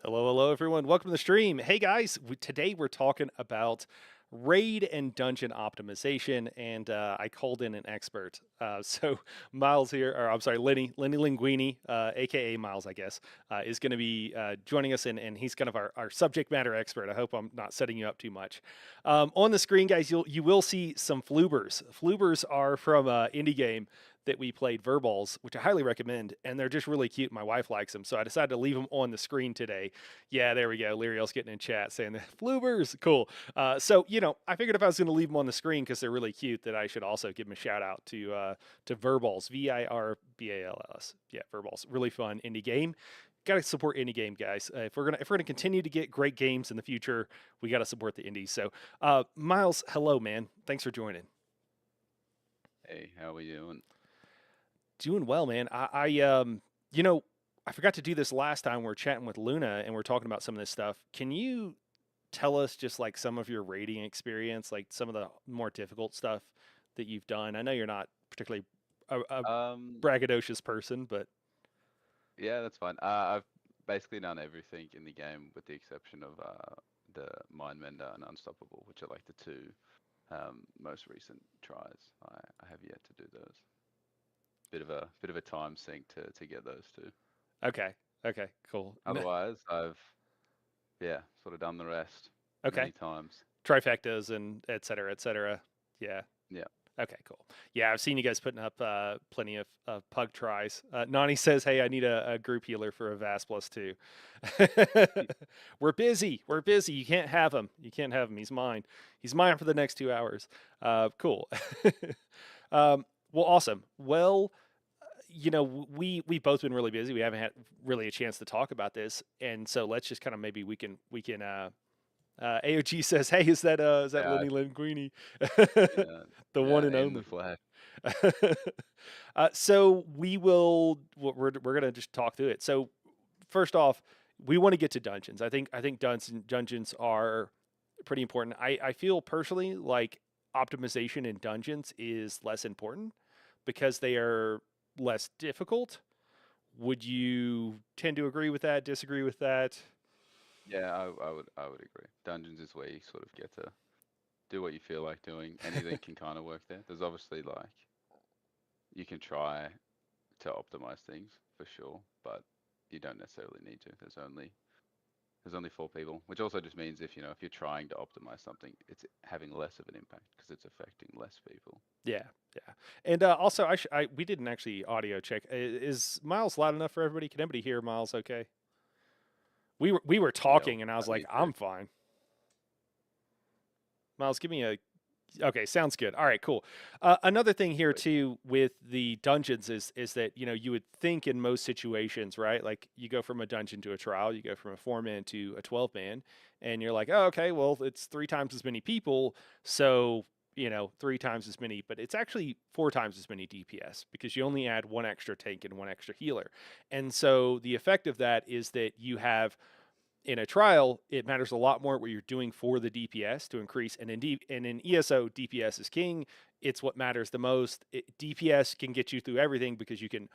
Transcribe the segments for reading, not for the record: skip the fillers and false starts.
Hello, hello, everyone. Welcome to the stream. Hey, guys. Today we're talking about raid and dungeon optimization, and I called in an expert. So Miles here, or I'm sorry, Lenny Linguini, aka Miles, I guess, is going to be joining us, and he's kind of our subject matter expert. I hope I'm not setting you up too much. On the screen, guys, you will see some floobers. Floobers are from indie game that we played, Verballs, which I highly recommend, and they're just really cute. My wife likes them, so I decided to leave them on the screen today. Yeah, there we go. Lyriel's getting in chat saying the Floobers, cool. So I figured if I was going to leave them on the screen because they're really cute, that I should also give them a shout out to Verballs, Virbals. Yeah, Verballs, really fun indie game. Got to support indie game, guys. If we're gonna continue to get great games in the future, we got to support the indies. So, Miles, hello, man. Thanks for joining. Hey, how we doing? Doing well, man. I forgot to do this last time. We are chatting with Luna and we're talking about some of this stuff. Can you tell us just like some of your rating experience, like some of the more difficult stuff that you've done? I know you're not particularly a Um, braggadocious person, but yeah, that's fine. I've basically done everything in the game with the exception of the Mind Mender and Unstoppable, which are like the two most recent tries. I have yet to do those. Bit of a time sink to get those two. okay, okay, cool. Otherwise, I've sort of done the rest Okay, many times. trifectas and et cetera, et cetera. Yeah. Yeah. Okay, cool. Yeah, I've seen you guys putting up plenty of pug tries. Nani says, "Hey, I need a group healer for a Vast plus two." We're busy. We're busy. You can't have him. You can't have him. He's mine. He's mine for the next 2 hours. Cool. Well, awesome. Well, we've both been really busy. We haven't had really a chance to talk about this, and so let's just kind of maybe we can AOG says, "Hey, is that Yeah, Lenny Linguini, yeah, the one yeah, and in the only?" flesh. So we're gonna just talk through it. So first off, we want to get to dungeons. I think dungeons are pretty important. I feel personally like optimization in dungeons is less important because they are less difficult. Would you tend to agree with that? Disagree with that? Yeah, I would agree. Dungeons is where you sort of get to do what you feel like doing. Anything can kind of work there. There's obviously like you can try to optimize things for sure, but you don't necessarily need to. There's only four people, which also just means if you're trying to optimize something, it's having less of an impact because it's affecting less people. Yeah, yeah. And also, we didn't actually audio check. Is Miles loud enough for everybody? Can everybody hear Miles? Okay. We were Yeah, talking, and I was I like, need to. I'm fine. Miles, give me a. Okay, sounds good. All right, cool. Another thing here Wait. too with the dungeons is that you would think in most situations, right? Like you go from a dungeon to a trial, you go from a 4 man to a 12 man, and you're like, oh, okay, well it's 3 times as many people, so 3 times as many, but it's actually 4 times as many DPS because you only add one extra tank and one extra healer, and so the effect of that is that you have in a trial, it matters a lot more what you're doing for the DPS to increase. And in ESO, DPS is king. It's what matters the most. DPS can get you through everything because you can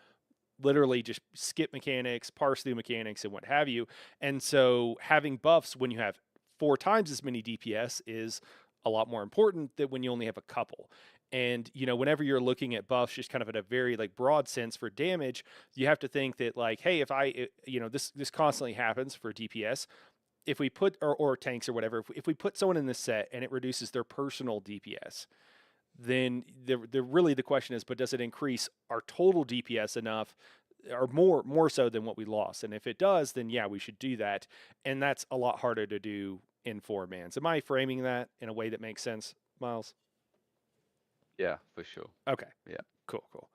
literally just skip mechanics, parse through mechanics, and what have you. And so having buffs when you have 4 times as many DPS is a lot more important than when you only have a couple. And whenever you're looking at buffs, just kind of at a very like broad sense for damage, you have to think that like, hey, if this constantly happens for DPS, if we put or tanks or whatever, if we put someone in this set and it reduces their personal DPS, then the question is, but does it increase our total DPS enough or more so than what we lost? And if it does, then yeah, we should do that. And that's a lot harder to do in 4 mans. Am I framing that in a way that makes sense, Miles? Yeah, for sure. Okay, Yeah. cool, cool.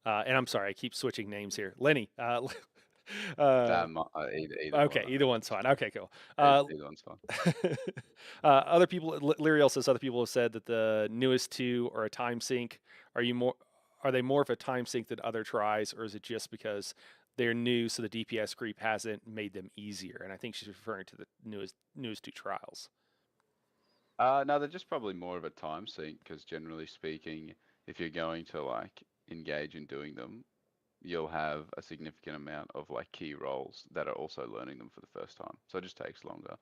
And I'm sorry, I keep switching names here. Lenny. uh, Either okay, one. either one's fine. Okay, cool. Either, Uh, either one's fine. other people, Lyriel says other people have said that the newest two are a time sink. Are you more? Are they more of a time sink than other tries, or is it just because they're new, so the DPS creep hasn't made them easier? And I think she's referring to the newest two trials. No, they're just probably more of a time sink because generally speaking, if you're going to like engage in doing them, you'll have a significant amount of like key roles that are also learning them for the first time. So it just takes longer.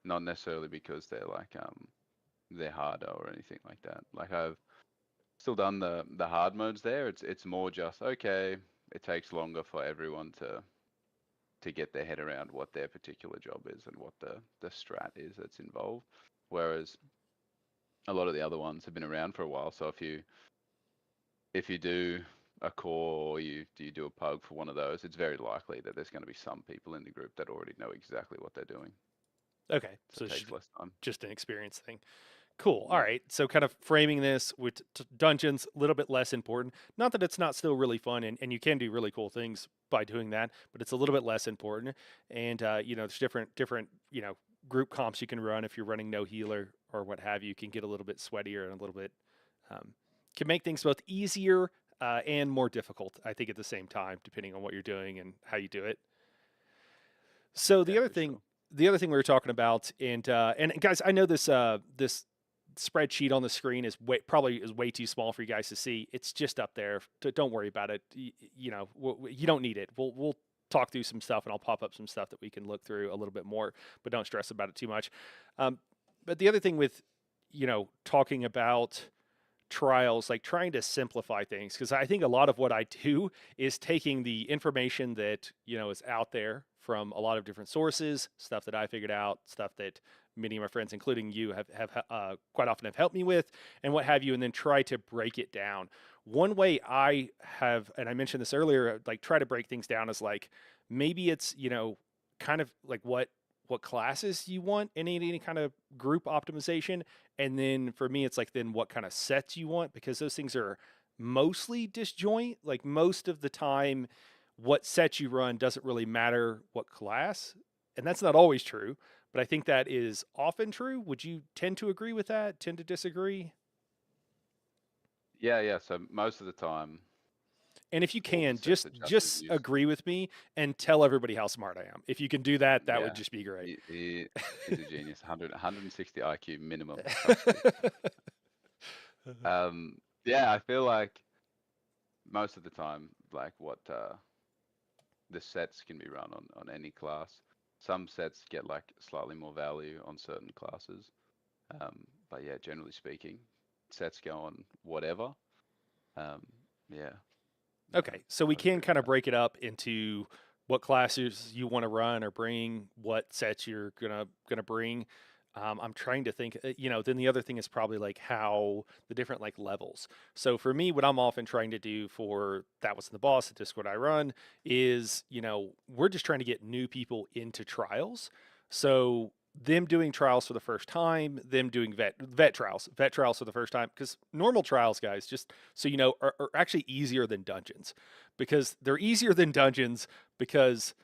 Not necessarily because they're like they're harder or anything like that. Like I've still done the hard modes there. It's more just okay. It takes longer for everyone to get their head around what their particular job is and what the strat is that's involved. Whereas a lot of the other ones have been around for a while. So if you do a core or you do a pug for one of those, it's very likely that there's going to be some people in the group that already know exactly what they're doing. Okay, So so it it's takes less time. just an experience thing. Cool. All Yeah. right. So, kind of framing this with dungeons, a little bit less important. Not that it's not still really fun, and you can do really cool things by doing that, but it's a little bit less important. And there's different group comps you can run if you're running no healer or what have you. Can get a little bit sweatier and a little bit um, can make things both easier and more difficult. I think at the same time, depending on what you're doing and how you do it. So Yeah, for sure. the other thing we were talking about, and guys, I know this spreadsheet on the screen is probably is way too small for you guys to see. It's just up there. Don't worry about it. You don't need it. We'll talk through some stuff, and I'll pop up some stuff that we can look through a little bit more. But don't stress about it too much. Um, but the other thing with talking about trials, like trying to simplify things, because I think a lot of what I do is taking the information that is out there from a lot of different sources, stuff that I figured out, stuff that many of my friends, including you, have quite often have helped me with, and what have you, and then try to break it down. One way I have, and I mentioned this earlier, like try to break things down is like maybe it's kind of like what classes you want in any kind of group optimization, and then for me, it's like then what kind of sets you want, because those things are mostly disjoint. Like most of the time, what set you run doesn't really matter what class. And that's not always true, but I think that is often true. Would you tend to agree with that? Tend to disagree? Yeah, yeah. So most of the time, And if you all the can, sets are just as just useful. agree with me and tell everybody how smart I am. If you can do that, that would Yeah, just be great. he's a genius. 160 IQ minimum. Trust me. Yeah, I feel like most of the time, like what the sets can be run on any class. Some sets get like slightly more value on certain classes. But yeah, generally speaking, sets go on whatever. Um, yeah, no, Okay, so we I'd can agree with kind of that. break it up into what classes you want to run or bring, what sets you're gonna bring. I'm trying to think. Then the other thing is probably like how the different like levels. So for me, what I'm often trying to do for that was in the boss, the Discord I run, is we're just trying to get new people into trials. So them doing trials for the first time, them doing vet trials for the first time, because normal trials, guys, just so you know, are actually easier than dungeons, because they're easier than dungeons because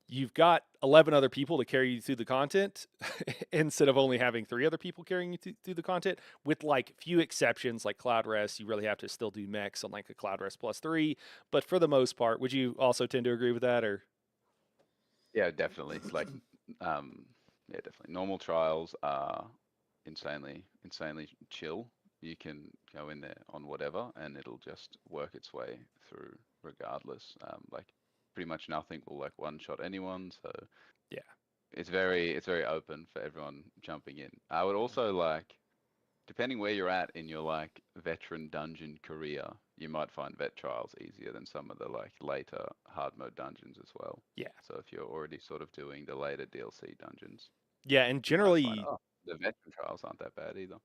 you've got 11 other people to carry you through the content instead of only having 3 other people carrying you through the content, with like few exceptions like cloud rest. You really have to still do mechs on like a cloud rest +3, but for the most part, would you also tend to agree with that? Or Yeah, definitely. Like, yeah, definitely. Normal trials are insanely chill. You can go in there on whatever, and it'll just work its way through regardless. Like, pretty much nothing will like one shot anyone. So yeah. it's very open for everyone jumping in. I would also like, depending where you're at in your like veteran dungeon career, you might find vet trials easier than some of the like later hard mode dungeons as well. Yeah. So if you're already sort of doing the later DLC dungeons, Yeah, and you might find, generally, oh, the veteran trials aren't that bad either.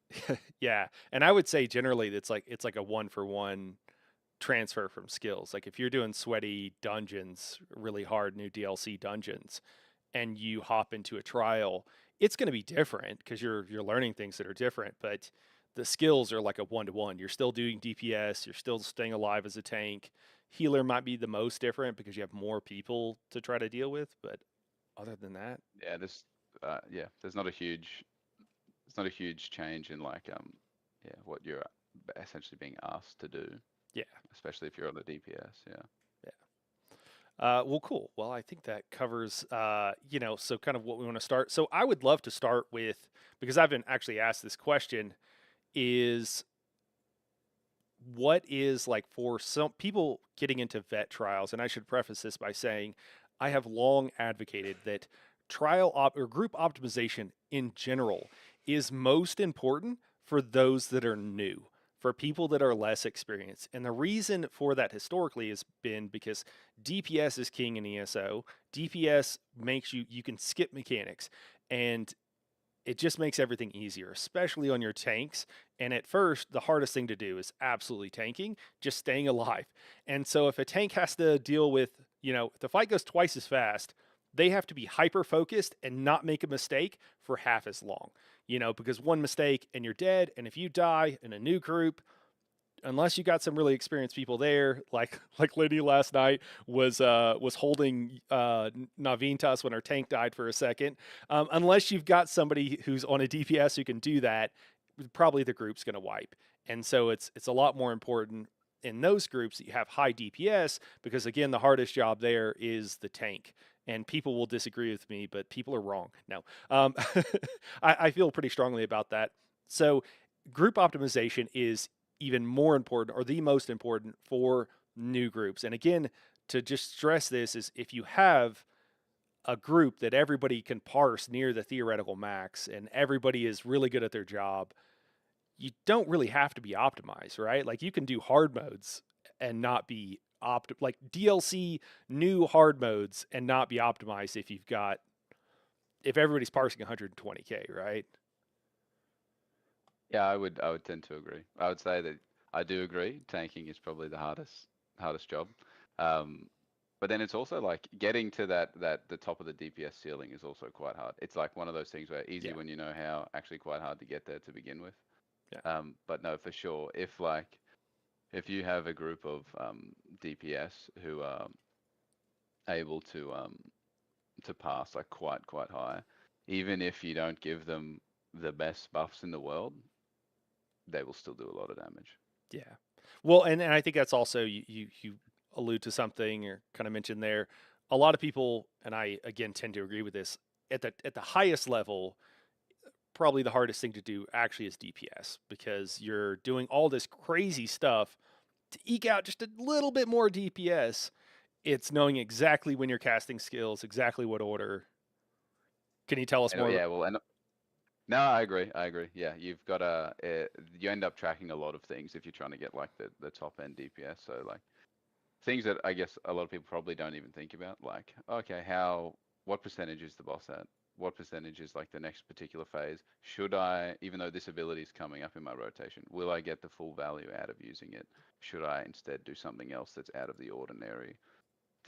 yeah, and I would say generally it's like a one for one transfer from skills. Like if you're doing sweaty dungeons, really hard new DLC dungeons, and you hop into a trial, it's going to be different because you're learning things that are different, but the skills are like a one to one. You're still doing DPS, you're still staying alive as a tank. Healer might be the most different because you have more people to try to deal with, but other than that, Yeah, yeah, it's not a huge change in like yeah, what you're essentially being asked to do, yeah, especially if you're on the DPS. Yeah. yeah. Well, cool. Well, I think that covers, so kind of what we want to start. So I would love to start with, because I've been actually asked this question, is what is like for some people getting into vet trials, and I should preface this by saying I have long advocated that or group optimization in general is most important for those that are new, for people that are less experienced. And the reason for that historically has been because DPS is king in ESO. DPS makes you can skip mechanics, and it just makes everything easier, especially on your tanks. And at first, the hardest thing to do is absolutely tanking, just staying alive. And so if a tank has to deal with, if the fight goes twice as fast, they have to be hyper focused and not make a mistake for half as long, because one mistake and you're dead. And if you die in a new group, unless you got some really experienced people there, like Lenny last night was holding Navintas when her tank died for a second. Unless you've got somebody who's on a DPS who can do that, probably the group's going to wipe. And so it's a lot more important in those groups that you have high DPS because again, the hardest job there is the tank. And people will disagree with me, but people are wrong. No, I feel pretty strongly about that. So group optimization is even more important or the most important for new groups. And again, to just stress this is if you have a group that everybody can parse near the theoretical max and everybody is really good at their job, you don't really have to be optimized, right? Like you can do hard modes and not be like DLC new hard modes and not be optimized if everybody's parsing 120k, right? Yeah, I would tend to agree. I would say that I do agree. Tanking is probably the hardest job. Um, but then it's also like getting to that the top of the DPS ceiling is also quite hard. It's like one of those things where easy Yeah. when you know how, actually quite hard to get there to begin with. Yeah. But no, for sure, if you have a group of DPS who are able to pass like quite high, even if you don't give them the best buffs in the world, they will still do a lot of damage. Yeah. Well, and I think that's also you allude to something or kind of mentioned there. A lot of people, and I again tend to agree with this, at the highest level, probably the hardest thing to do actually is DPS because you're doing all this crazy stuff to eke out just a little bit more DPS. It's knowing exactly when you're casting skills, exactly what order. Can you tell us And more? yeah, well, and no, I agree. I agree. Yeah, you've got you end up tracking a lot of things if you're trying to get like the top end DPS. So like things that I guess a lot of people probably don't even think about, like, okay, what percentage is the boss at? What percentage is like the next particular phase? Should I, even though this ability is coming up in my rotation, will I get the full value out of using it? Should I instead do something else that's out of the ordinary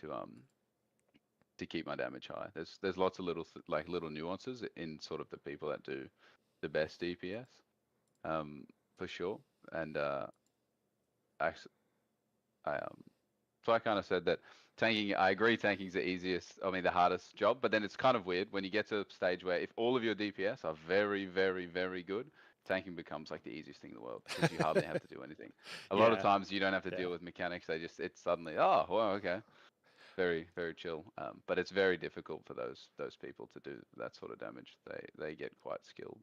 to keep my damage high? There's lots of little nuances in sort of the people that do the best DPS, for sure. And actually, so I kind of said that tanking, I agree, tanking's the easiest, I mean, the hardest job, but then it's kind of weird when you get to a stage where if all of your DPS are very, very, very good, tanking becomes like the easiest thing in the world because you hardly have to do anything. A lot of Yeah. times you don't have to Yeah. deal with mechanics. It's suddenly, oh, well, okay. Very, very chill. But it's very difficult for those people to do that sort of damage. They get quite skilled.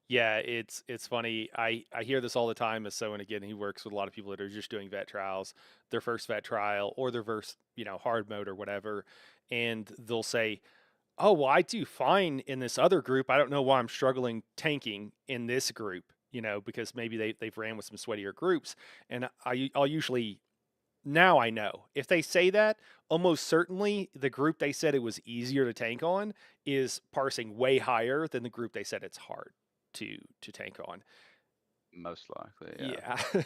Yeah, it's funny. I hear this all the time as someone again who works with a lot of people that are just doing vet trials, their first vet trial or their first, hard mode or whatever, and they'll say, "Oh, well, I do fine in this other group. I don't know why I'm struggling tanking in this group." Because maybe they've ran with some sweatier groups, and I'll usually now I know if they say that, almost certainly the group they said it was easier to tank on is parsing way higher than the group they said it's hard to tank on. Most likely, yeah. Yeah.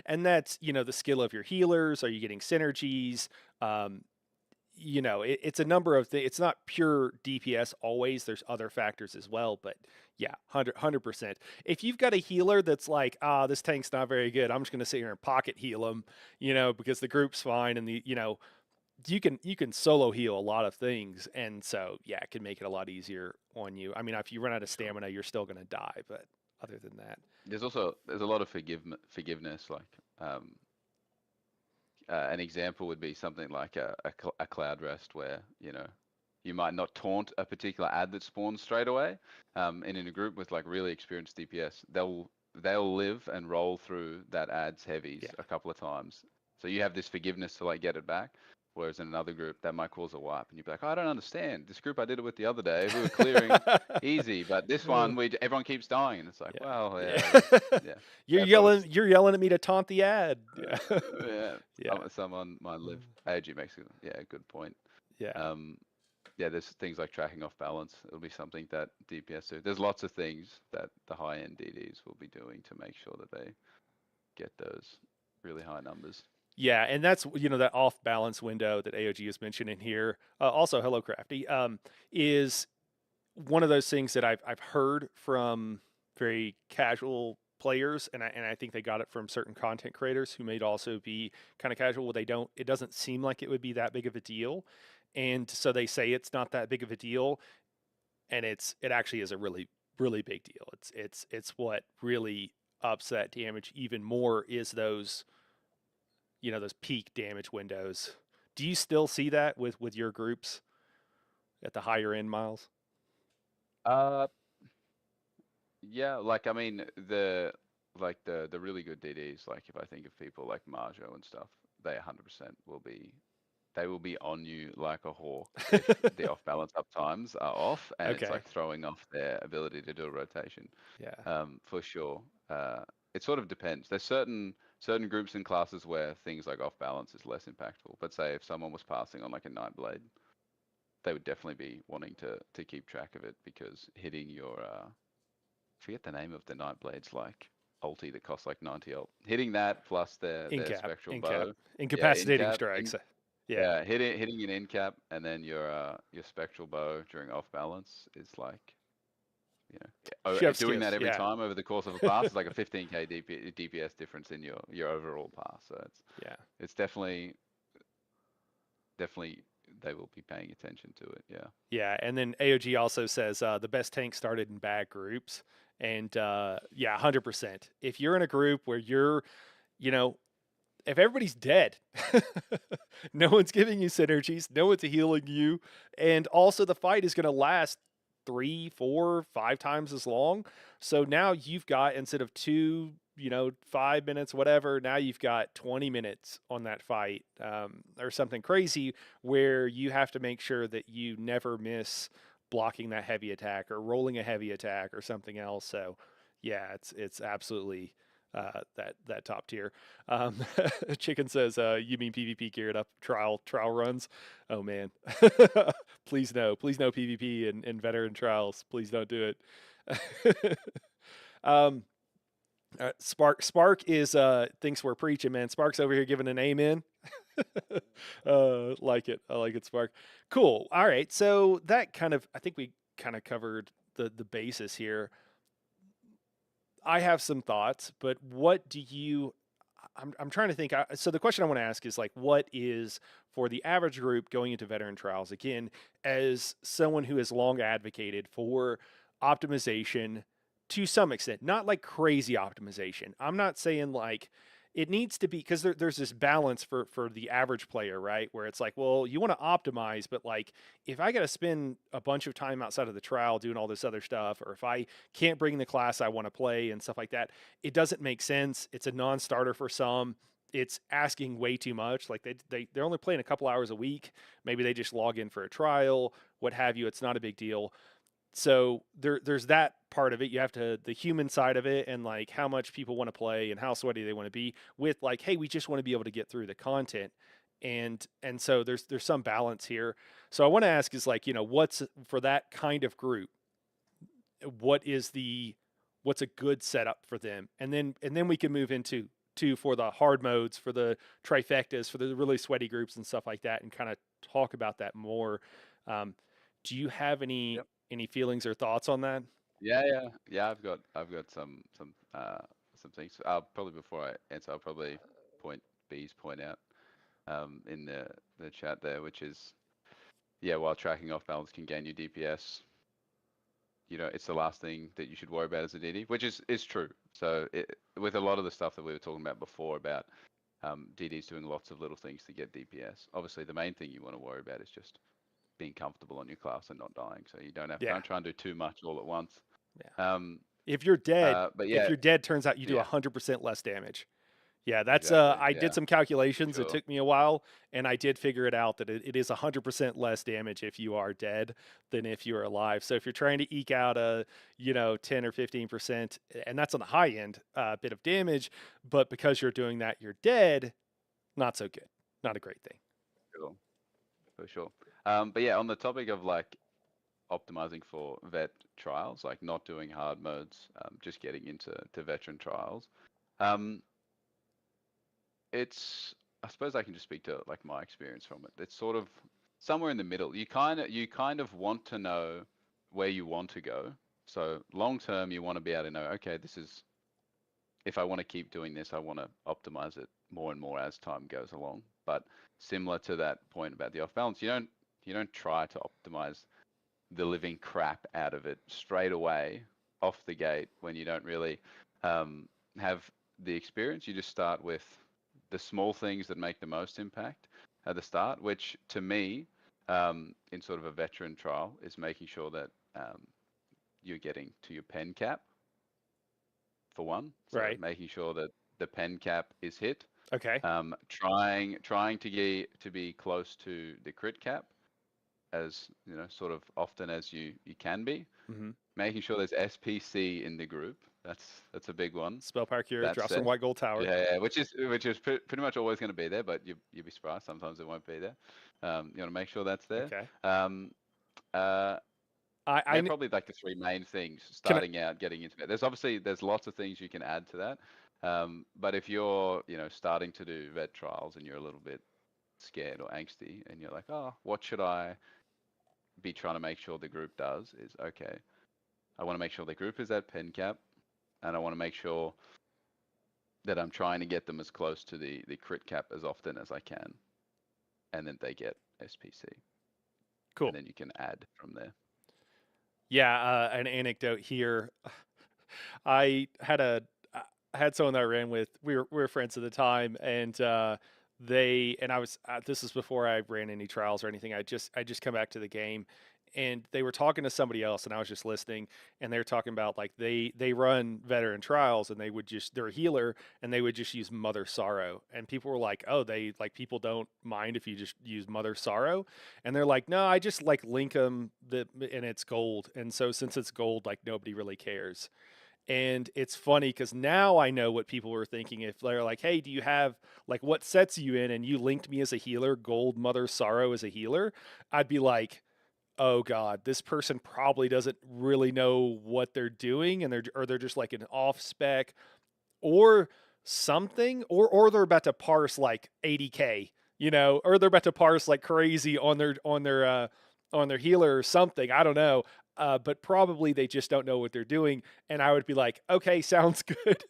And that's, the skill of your healers. Are you getting synergies? Um, it's a number of things. It's not pure DPS always. There's other factors as well. But yeah, 100%. If you've got a healer that's like, this tank's not very good, I'm just going to sit here and pocket heal him, because the group's fine and you can solo heal a lot of things. And so, yeah, it can make it a lot easier on you. I mean, if you run out of Sure. stamina, you're still going to die. But other than that, There's a lot of forgiveness. Like an example would be something like a cloud rest, where you might not taunt a particular ad that spawns straight away. And in a group with like really experienced DPS, they'll live and roll through that adds heavies Yeah. a couple of times. So you have this forgiveness to like get it back. Whereas in another group, that might cause a wipe, and you'd be like, oh, I don't understand. This group I did it with the other day, we were clearing easy, but this Uh, one, everyone keeps dying, and it's like, yeah. well, yeah, Yeah. yeah, You're that sort of, yelling at me to taunt the ad. Yeah. yeah. Yeah. Someone might live. AG makes it, yeah, a good point. Yeah. Um, yeah, there's things like tracking off balance. It'll be something that DPS do. There's lots of things that the high end DDs will be doing to make sure that they get those really high numbers. Yeah, and that's that off balance window that AOG is mentioning here. Also, hello crafty, is one of those things that I've heard from very casual players, and I think they got it from certain content creators who may also be kind of casual. They don't. It doesn't seem like it would be that big of a deal, and so they say it's not that big of a deal, and it actually is a really big deal. It's what really ups that damage even more is those peak damage windows. Do you still see that with your groups at the higher end, Miles? Uh, yeah, like I mean the really good DDs, like if I think of people like Marjo and stuff, they 100% will be they will be on you like a hawk if the off balance up times are off, and it's Okay. like throwing off their ability to do a rotation. Yeah. For sure. It sort of depends. There's certain groups and classes where things like off balance is less impactful. But say if someone was passing on like a Nightblade, they would definitely be wanting to keep track of it because hitting your forget the name of the Nightblades like ulti that costs like 90 ult. Hitting that plus their Incap. spectral Incap. bow, yeah, in Incapacitating cap, strikes. Yeah. yeah, hitting an in cap and then your spectral bow during off balance is like Chef's doing kiss. that every Yeah. time over the course of a pass is like a 15k DPS difference in your overall pass. So Yeah. it's definitely they will be paying attention to it. Yeah. Yeah. And then AOG also says the best tank started in bad groups. And yeah, 100%. If you're in a group where you know, if everybody's dead, no one's giving you synergies, no one's healing you, and also the fight is going to last 3, 4, 5 times as long. So now you've got instead of 5 minutes, whatever, now you've got 20 minutes on that fight, or something crazy where you have to make sure that you never miss blocking that heavy attack or rolling a heavy attack or something else. So yeah, it's absolutely that top tier. Um, Chicken says, "You mean PvP geared up trial runs?" Oh man, please no PvP and veteran trials. Please don't do it. um, Spark is thinks we're preaching, man. Spark's over here giving an amen. Like it. I like it, Spark. Cool. All right. So that I think we kind of covered the basis here. I have some thoughts, but what do you? I'm trying to think. So the question I want to ask is like, what is for the average group going into veteran trials? Again, as someone who has long advocated for optimization to some extent, not like crazy optimization. I'm not saying like it needs to be because there's this balance for the average player, right? Where it's like, well, you want to optimize, but like if I got to spend a bunch of time outside of the trial doing all this other stuff, or if I can't bring the class I want to play and stuff like that, it doesn't make sense. It's a non-starter for some. It's asking way too much. Like they're only playing a couple hours a week. Maybe they just log in for a trial, what have you. It's not a big deal. So there's that part of it. You have to the human side of it and like how much people want to play and how sweaty they want to be with like, hey, we just want to be able to get through the content. And so there's some balance here. So I want to ask is like, what's for that kind of group, what is what's a good setup for them? And then we can move into for the hard modes, for the trifectas, for the really sweaty groups and stuff like that, and kind of talk about that more. Um, do you have Yep. any feelings or thoughts on that? Yeah. I've got some things. I'll probably before I answer, I'll probably point B's point out in the chat there, which is yeah, while tracking off balance can gain you DPS, it's the last thing that you should worry about as a DD, which is true. So with a lot of the stuff that we were talking about before about DDs doing lots of little things to get DPS, obviously the main thing you want to worry about is just being comfortable on your class and not dying. So you don't Yeah, try and do too much all at once. yeah, Um, If you're dead, But if yeah, you're dead, turns out you do yeah, 100% less damage. Yeah, that's exactly. I did Yeah, some for calculations. It sure. took me a while, and I did figure it out that it is 100% less damage if you are dead than if you are alive. So if you're trying to eke out a 10 or 15%, and that's on the high end bit of damage, but because you're doing that, you're dead. Not so good. Not a great thing. Sure, for sure. But yeah, on the topic of like optimizing for vet trials, like not doing hard modes, just getting into veteran trials. Um, it's I suppose I can just speak to like my experience from it. It's sort of somewhere in the middle. You kind of want to know where you want to go. So long term, you want to be able to know, okay, this is if I want to keep doing this, I want to optimize it more and more as time goes along. But similar to that point about the off balance, you don't try to optimize the living crap out of it straight away off the gate when you don't really um, have the experience. You just start with the small things that make the most impact at the start, which to me, in sort of a veteran trial, is making sure that you're getting to your pen cap for one. So Right. making sure that the pen cap is hit. Okay. Trying to be close to the crit cap as sort of often as you can be. Mm-hmm. Making sure there's SPC in the group. That's a big one. Spell Power Cure That's drops from it. White Gold Tower. Yeah, which is pretty much always going to be there, but you'll be surprised. Sometimes it won't be there. You want to make sure that's there. Okay. Um, uh, I they're probably like the three main things can I, starting out getting into it. There's lots of things you can add to that. But if you're starting to do vet trials and you're a little bit scared or angsty and you're like, oh, what should I be trying to make sure the group does? Is okay. I want to make sure the group is at pen cap, and I want to make sure that I'm trying to get them as close to the crit cap as often as I can, and then they get SPC, and cool. then you can add from there. Yeah, an anecdote here. I had a I had someone that I ran with. We were friends at the time, and they and I was this is before I ran any trials or anything. I just come back to the game, and they were talking to somebody else, and I was just listening, and they were talking about like they run veteran trials, and they're a healer, and they would just use Mother Sorrow, and people were like, oh, they like people don't mind if you just use Mother Sorrow, and they're like, no, I just like link them and it's gold, and so since it's gold, like nobody really cares. And it's funny because now I know what people were thinking if they're like, hey, do you have like what sets you in? And you linked me as a healer, Gold Mother Sorrow as a healer. I'd be like, oh God, this person probably doesn't really know what they're doing and they're just like an off spec or something, or they're about to parse like 80K, or they're about to parse like crazy on their healer or something. I don't know. But probably they just don't know what they're doing. And I would be like, okay, sounds good.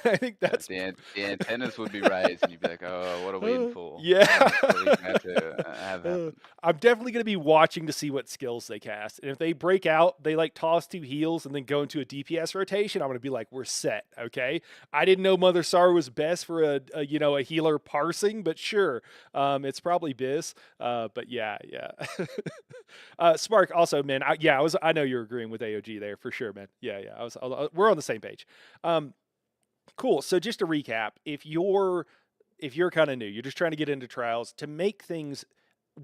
I think Yeah, that's the antennas would be raised, and you'd be like, "Oh, what are we in for? yeah. What are we about to have Uh, happen?" I'm definitely going to be watching to see what skills they cast. And if they break out, they like toss two heals and then go into a DPS rotation, I'm going to be like, we're set. Okay. I didn't know Mother Sar was best for a healer parsing, but sure. It's probably Biz. But yeah, yeah. Spark also, man. I know you're agreeing with AOG there for sure, man. Yeah, yeah. We're on the same page. Um, cool. So just to recap, if you're kind of new, you're just trying to get into trials to make things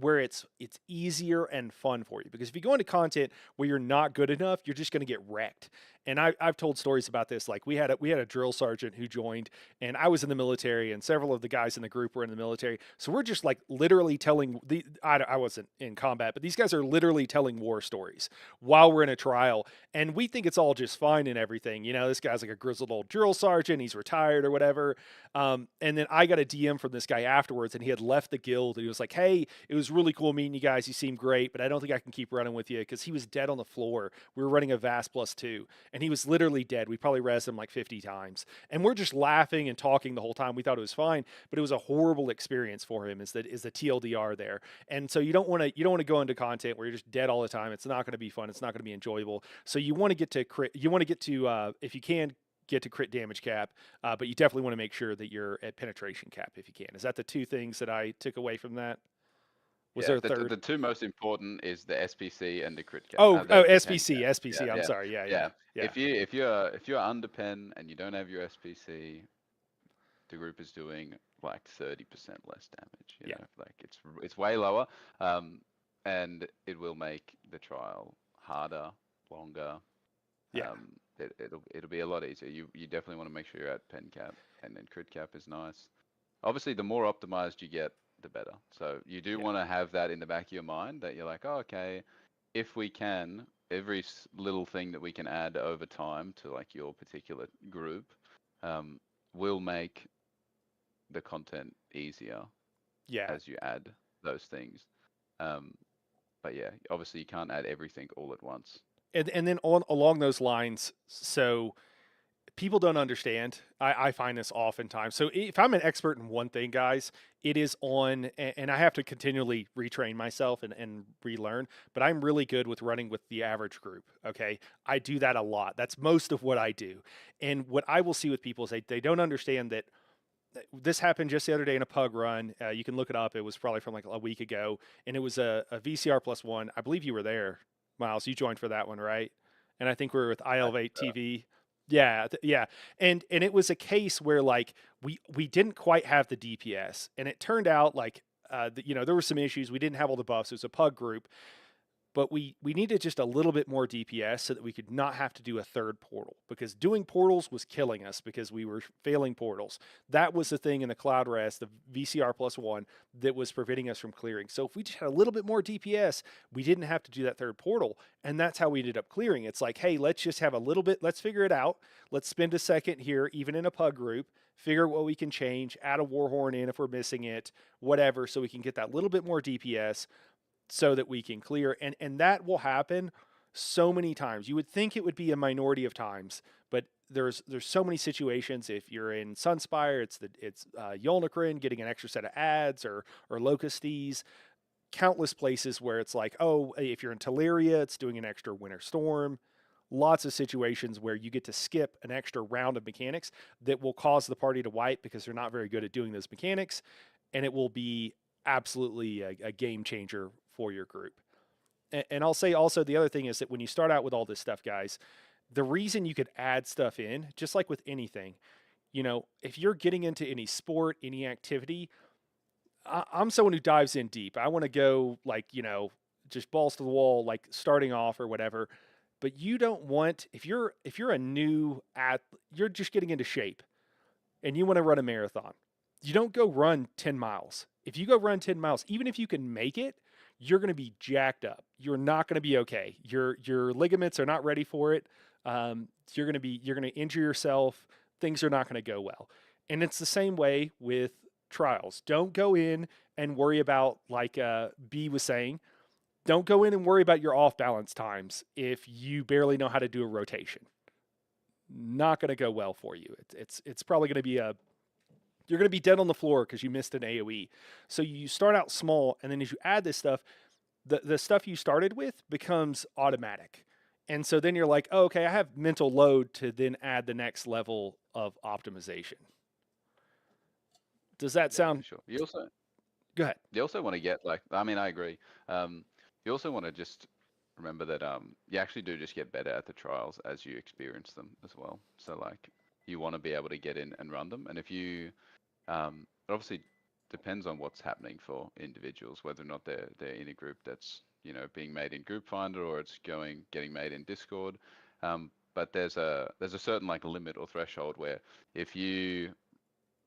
where it's easier and fun for you. Because if you go into content where you're not good enough, you're just going to get wrecked. And I've told stories about this. Like we had a drill sergeant who joined, and I was in the military, and several of the guys in the group were in the military. So we're just like literally telling I wasn't in combat, but these guys are literally telling war stories while we're in a trial, and we think it's all just fine and everything. This guy's like a grizzled old drill sergeant. He's retired or whatever. And then I got a DM from this guy afterwards, and he had left the guild. And he was like, "Hey, it was really cool meeting you guys. You seem great, but I don't think I can keep running with you," because he was dead on the floor. We were running a VAS +2, and he was literally dead. We probably rezzed him like 50 times, and we're just laughing and talking the whole time. We thought it was fine, but it was a horrible experience for him. Is the TLDR there? And so you don't want to go into content where you're just dead all the time. It's not going to be fun. It's not going to be enjoyable. So you want to get to crit. You want to get to if you can get to crit damage cap, but you definitely want to make sure that you're at penetration cap if you can. Is that the two things that I took away from that? Was Yeah, there a third? the two most important is the SPC and the crit cap, Oh, the pen SPC, cap. SPC. Yeah, I'm yeah, sorry. Yeah, yeah, yeah. yeah, If you're under pen and you don't have your SPC, the group is doing like 30% less damage. yeah, Like it's way lower, um, and it will make the trial harder, longer. yeah, It'll be a lot easier. You definitely want to make sure you're at pen cap, and then crit cap is nice. Obviously, the more optimized you get, the better. So you do yeah, want to have that in the back of your mind that you're like, oh, okay, if we can, every little thing that we can add over time to like your particular group, um, will make the content easier yeah. as you add those things. Um, but yeah, obviously you can't add everything all at once. And then on along those lines, so people don't understand. I find this oftentimes. So if I'm an expert in one thing, guys, it is on, and I have to continually retrain myself and relearn, but I'm really good with running with the average group. Okay. I do that a lot. That's most of what I do. And what I will see with people is they don't understand that this happened just the other day in a pug run. You can look it up. It was probably from like a week ago, and it was a VCR plus one. I believe you were there, Miles. You joined for that one, right? And I think we were with I I, Elevate TV. Yeah, yeah, and it was a case where like we didn't quite have the DPS, and it turned out like there were some issues. We didn't have all the buffs. It was a pug group, but we needed just a little bit more DPS so that we could not have to do a third portal, because doing portals was killing us because we were failing portals. That was the thing in the Cloud Rest, the VCR plus one, that was preventing us from clearing. So if we just had a little bit more DPS, we didn't have to do that third portal, and that's how we ended up clearing. It's like, hey, let's just have a little bit, let's figure it out. Let's spend a second here, even in a pug group, figure what we can change, add a Warhorn in if we're missing it, whatever, so we can get that little bit more DPS so that we can clear, and that will happen so many times. You would think it would be a minority of times, but there's so many situations. If you're in Sunspire, it's Yolnahkrin getting an extra set of ads, or Locustes. Countless places where it's like, oh, if you're in Teleria, it's doing an extra Winter Storm. Lots of situations where you get to skip an extra round of mechanics that will cause the party to wipe because they're not very good at doing those mechanics, and it will be absolutely a game changer for your group. And I'll say also, the other thing is that when you start out with all this stuff, guys, the reason you could add stuff in, just like with anything, if you're getting into any sport, any activity, I'm someone who dives in deep. I want to go like, just balls to the wall, like starting off or whatever. But you don't want, if you're a new at you're just getting into shape and you want to run a marathon, you don't go run 10 miles. If you go run 10 miles, even if you can make it, you're going to be jacked up. You're not going to be okay. Your ligaments are not ready for it. You're going to injure yourself. Things are not going to go well. And it's the same way with trials. Don't go in and worry about, like B was saying, don't go in and worry about your off balance times if you barely know how to do a rotation. Not going to go well for you. It's probably going to be you're going to be dead on the floor because you missed an AoE. So you start out small, and then as you add this stuff, the stuff you started with becomes automatic. And so then you're like, oh, okay, I have mental load to then add the next level of optimization. Does that yeah, for sound sure. good? You also want to get like, I mean, I agree. You also want to just remember that you actually do just get better at the trials as you experience them as well. So like, you want to be able to get in and run them, and if you it obviously depends on what's happening for individuals, whether or not they're in a group that's being made in Group Finder or it's getting made in Discord. But there's a certain like limit or threshold where if you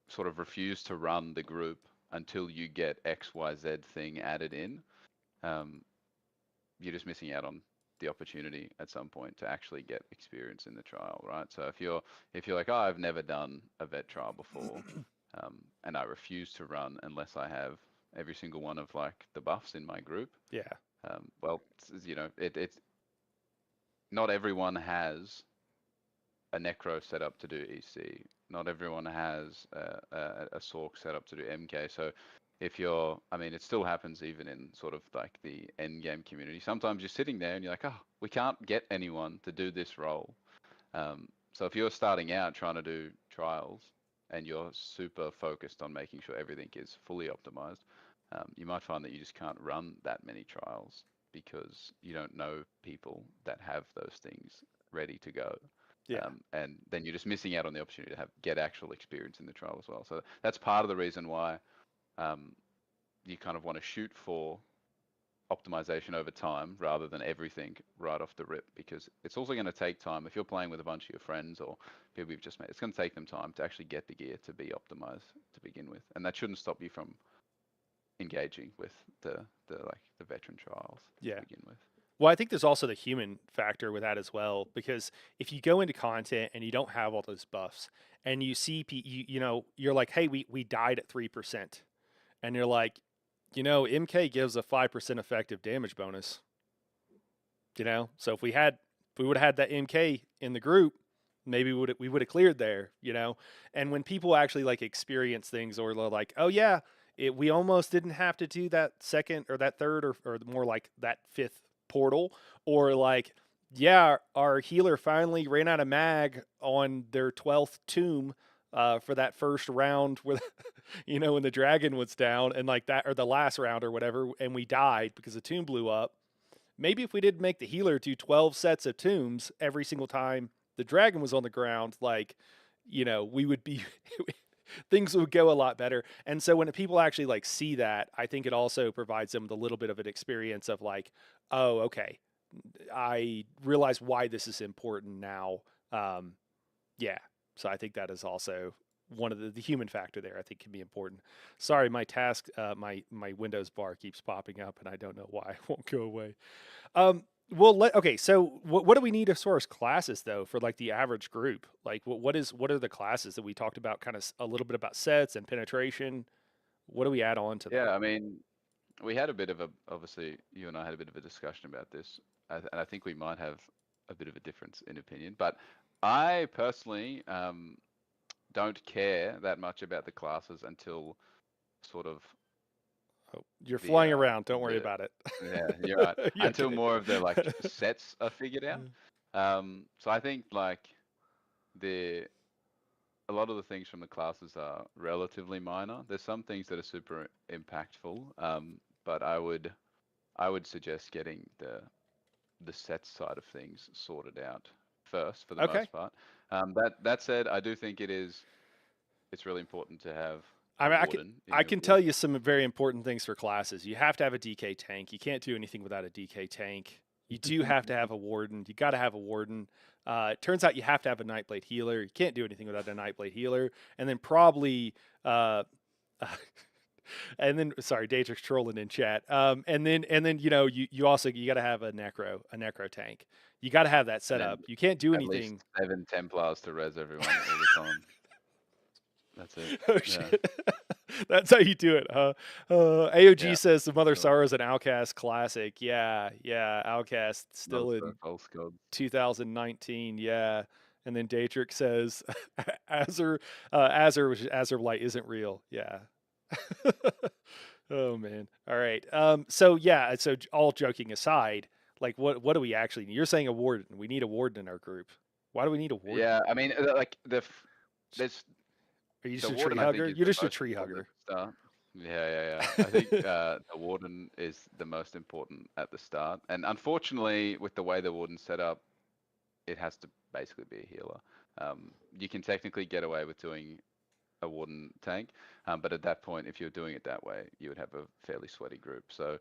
sort of refuse to run the group until you get XYZ thing added in, um, you're just missing out on the opportunity at some point to actually get experience in the trial, right? So if you're like, oh, I've never done a vet trial before, and I refuse to run unless I have every single one of like the buffs in my group, Yeah, well, it's not everyone has a necro set up to do EC. Not everyone has a Sork set up to do MK. So if I mean, it still happens even in sort of like the end game community. Sometimes you're sitting there and you're like, oh, we can't get anyone to do this role. So if you're starting out trying to do trials and you're super focused on making sure everything is fully optimized, You might find that you just can't run that many trials because you don't know people that have those things ready to go. Yeah. And then you're just missing out on the opportunity to get actual experience in the trial as well. So that's part of the reason why um, you kind of want to shoot for optimization over time rather than everything right off the rip, because it's also going to take time if you're playing with a bunch of your friends or people you've just met. It's going to take them time to actually get the gear to be optimized to begin with, and that shouldn't stop you from engaging with the veteran trials to Yeah. begin with. Well, I think there's also the human factor with that as well, because if you go into content and you don't have all those buffs, and you see, you're like, hey, we died at 3%, and you're like, MK gives a 5% effective damage bonus. So if we would have had that MK in the group, maybe we would have cleared there. And when people actually like experience things, or they're like, oh yeah, we almost didn't have to do that second or that third, or more like that fifth portal, or like, yeah, our healer finally ran out of mag on their 12th tomb for that first round where when the dragon was down, and like that, or the last round or whatever, and we died because the tomb blew up. Maybe if we did make the healer do 12 sets of tombs every single time the dragon was on the ground, like, we would be things would go a lot better. And so when people actually like see that, I think it also provides them with a little bit of an experience of like, oh, okay, I realize why this is important now. Um, yeah. So I think that is also one of the human factor there. I think can be important. Sorry, my task, my Windows bar keeps popping up, and I don't know why it won't go away. Okay. So what do we need as far as classes though for like the average group? Like what are the classes that we talked about? Kind of a little bit about sets and penetration. What do we add on to Yeah, that? I mean, we had a bit of a, obviously, you and I had a bit of a discussion about this, and I think we might have a bit of a difference in opinion. But I personally don't care that much about the classes until sort of Oh, you're the flying around. Don't worry the about it. yeah, you're right. You Until okay? more of the like sets are figured out. So I think like the a lot of the things from the classes are relatively minor. There's some things that are super impactful, but I would suggest getting the set side of things sorted out first for the Okay. most part. That said, I do think it's really important to have I a mean, warden in I your can group. tell you some very important things for classes. You have to have a DK tank. You can't do anything without a DK tank. You do have to have a warden. You got to have a warden. It turns out you have to have a Nightblade healer. You can't do anything without a Nightblade healer. And then probably, and then sorry, Daedrix trolling in chat. And then you also you got to have a necro tank. You got to have that And set then up. You can't do at least anything. 7 Templars to res everyone all the time. That's it. Oh Yeah. shit. That's how you do it, huh? AOG Yeah. says the Mother Sure. Sorrow is an Outcast classic. Yeah, yeah. Outcast still Those in false gods. 2019. Yeah. And then Datrix says Azur Light isn't real. Yeah. Oh man. All right. So yeah. So all joking aside, like what do we actually need? You're saying a warden. We need a warden in our group. Why do we need a warden? Yeah, I mean, like there's Are you just the a tree warden. I think hugger? is You're the just a most tree important at hugger. the start. Yeah. I think the warden is the most important at the start, and unfortunately, with the way the warden's set up, it has to basically be a healer. You can technically get away with doing a warden tank, but at that point, if you're doing it that way, you would have a fairly sweaty group. So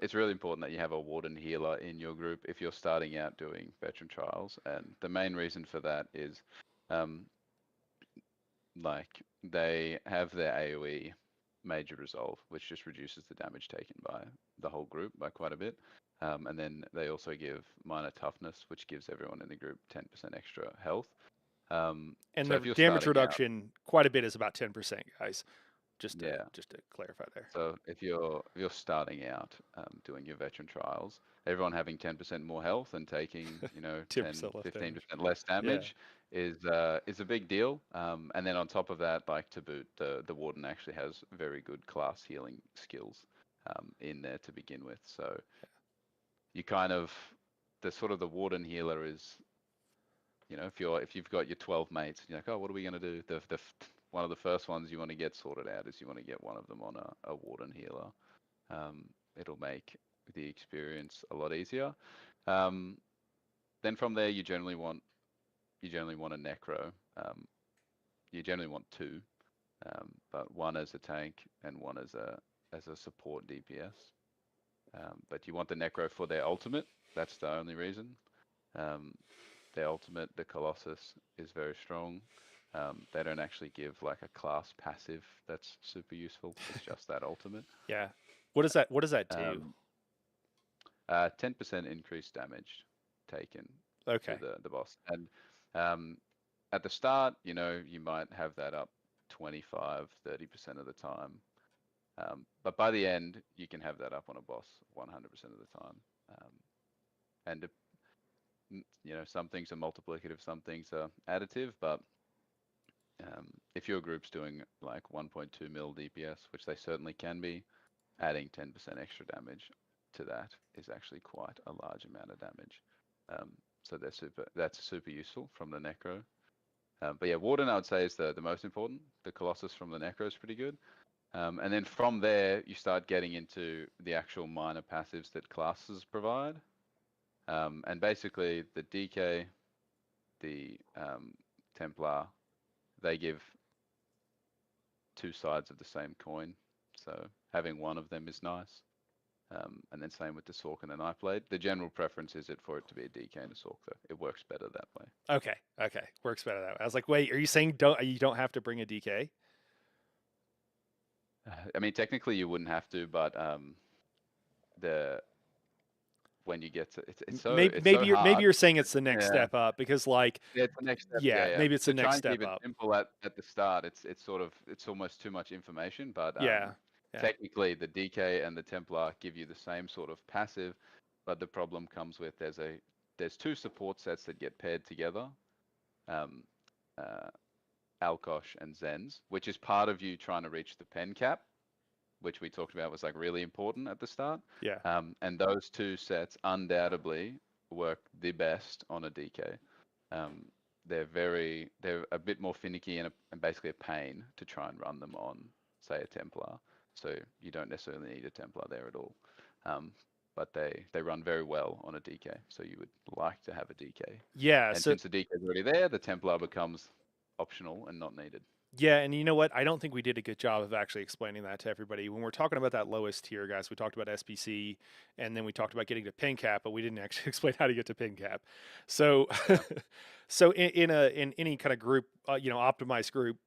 it's really important that you have a warden healer in your group if you're starting out doing veteran trials, and the main reason for that is um, like they have their AoE major resolve, which just reduces the damage taken by the whole group by quite a bit. And then they also give minor toughness, which gives everyone in the group 10% extra health. And So the if you're damage starting out, reduction quite a bit is about 10%, guys. Just to yeah. just to clarify there. So if you're starting out doing your veteran trials, everyone having 10% more health and taking 10 10% less damage. 15% less Yeah. damage is a big deal. And then on top of that, like to boot, the warden actually has very good class healing skills in there to begin with. So you kind of the sort of the warden healer is if you've got your 12 mates, you're like, oh, what are we going to do? one of the first ones you want to get sorted out is you want to get one of them on a warden healer. It'll make the experience a lot easier. Um, then from there, you generally want a necro. You generally want two, but one as a tank and one as a support DPS. But you want the necro for their ultimate. That's the only reason. Um, their ultimate, the Colossus, is very strong. They don't actually give like a class passive that's super useful. It's just that ultimate. Yeah. What does that do? Um, 10% increased damage taken to Okay. the boss. And um, at the start, you might have that up 25, 30% of the time. But by the end, you can have that up on a boss 100% of the time. And some things are multiplicative, some things are additive, but if your group's doing like 1.2 mil DPS, which they certainly can be, adding 10% extra damage to that is actually quite a large amount of damage. So that's super useful from the Necro. But yeah, Warden I would say is the most important. The Colossus from the Necro is pretty good. And then from there, you start getting into the actual minor passives that classes provide. And basically, the DK, the Templar, they give two sides of the same coin. So having one of them is nice. And then same with the Sork and the Nightblade. The general preference is for it to be a DK and a Sork, though. It works better that way. Okay. Okay. Works better that way. I was like, wait, are you saying you don't have to bring a DK? I mean, technically you wouldn't have to, but the when you get to Maybe it's maybe so you're hard. saying it's the next Yeah, step up because like yeah, it's the next step. Yeah, yeah, yeah. maybe it's the To try next and keep step it up. simple at the start, it's sort of it's almost too much information. But Yeah. Yeah. technically, the DK and the Templar give you the same sort of passive, but the problem comes with there's two support sets that get paired together, um, uh, Alkosh and Zens, which is part of you trying to reach the pen cap, which we talked about was like really important at the start. Yeah. And those two sets undoubtedly work the best on a DK. Um, they're a bit more finicky and basically a pain to try and run them on, say, a Templar. So you don't necessarily need a Templar there at all. But they run very well on a DK. So you would like to have a DK. Yeah. And So since the DK is already there, the Templar becomes optional and not needed. yeah, and you know what? I don't think we did a good job of actually explaining that to everybody. When we're talking about that lowest tier, guys, we talked about SPC, and then we talked about getting to pin cap, but we didn't actually explain how to get to pin cap. So, Yeah. so in any kind of group, optimized group,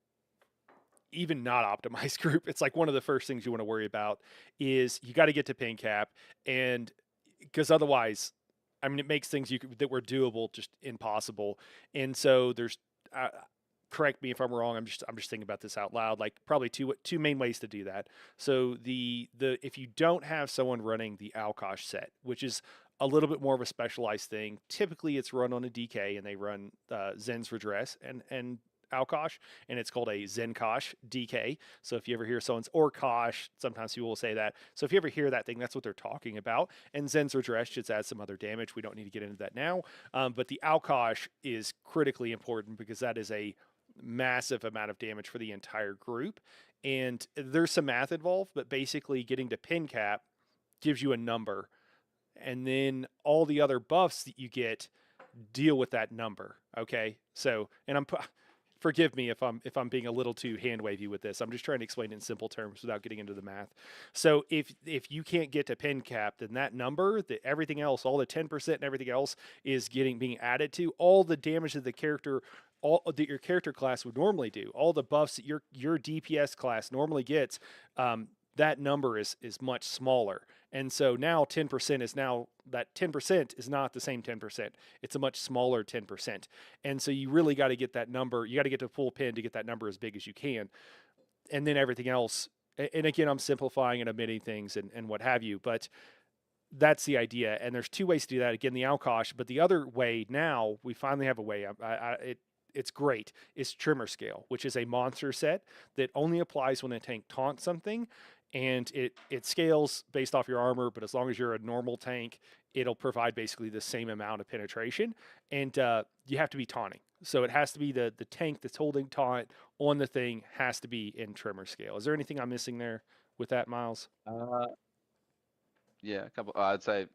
even not optimized group, it's like one of the first things you want to worry about is you got to get to pin cap, and because otherwise, I mean, it makes things that were doable just impossible. And so there's uh, correct me if I'm wrong. I'm just thinking about this out loud. Like probably two main ways to do that. So the if you don't have someone running the Alkosh set, which is a little bit more of a specialized thing, typically it's run on a DK and they run Zen's Redress and Alkosh, and it's called a Zenkosh DK. So if you ever hear someone's or Kosh, sometimes people will say that. So if you ever hear that thing, that's what they're talking about. And Zen's Redress just adds some other damage. We don't need to get into that now. But the Alkosh is critically important because that is a massive amount of damage for the entire group. And there's some math involved, but basically getting to pin cap gives you a number. And then all the other buffs that you get deal with that number. Okay. So, and forgive me if I'm being a little too hand wavy with this. I'm just trying to explain it in simple terms without getting into the math. So if you can't get to pin cap, then that number, that everything else, all the 10% and everything else is being added to all the damage that the character all that your character class would normally do, all the buffs that your DPS class normally gets, that number is much smaller. And so now 10% is now that 10% is not the same 10%. It's a much smaller 10%. And so you really got to get that number. You got to get to full pin to get that number as big as you can. And then everything else. And again, I'm simplifying and omitting things and what have you, but that's the idea. And there's two ways to do that. Again, the Alkosh, but the other way now we finally have a way. It's great. It's Trimmer Scale, which is a monster set that only applies when a tank taunts something. and it scales based off your armor. But as long as you're a normal tank, it'll provide basically the same amount of penetration. And you have to be taunting, so it has to be the tank that's holding taunt on the thing has to be in tremor scale. Is there anything I'm missing there with that, Miles? Uh, yeah, a couple. I'd say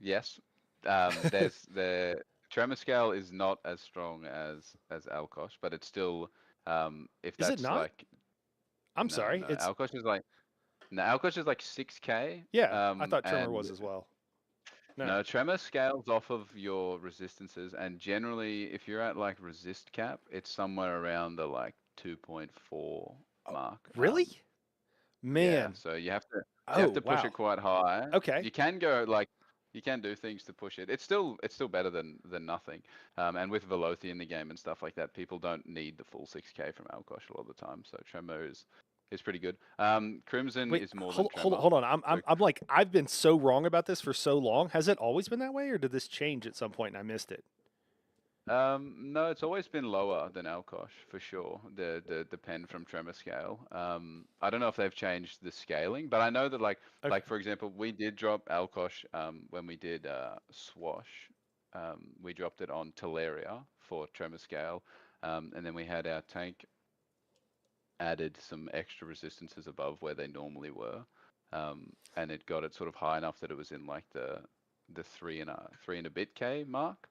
yes. There's the tremor scale is not as strong as Alkosh, but it's still if Is it that's not? like I'm no sorry. no It's Alkosh is like no Alkosh is like 6k yeah. I thought tremor and was as well. No. no, tremor scales off of your resistances, and generally, if you're at like resist cap, it's somewhere around the like 2.4 Oh, mark. really? Yeah, Man. so you have Oh to push it wow. quite high. Okay. You can go like you can do things to push it. It's still better than nothing. And with Velothi in the game and stuff like that, people don't need the full 6k from Alkosh a lot of the time. So tremor is pretty good. Crimson Wait, is more than tremor. hold on. So I'm like I've been so wrong about this for so long. Has it always been that way, or did this change at some point and I missed it? No, it's always been lower than Alkosh for sure. The pen from Tremor scale. I don't know if they've changed the scaling, but I know that Okay. like for example, we did drop Alkosh when we did Swash. We dropped it on Teleria for Tremor scale, and then we had our tank added some extra resistances above where they normally were, and it got it sort of high enough that it was in like the three and a bit K mark,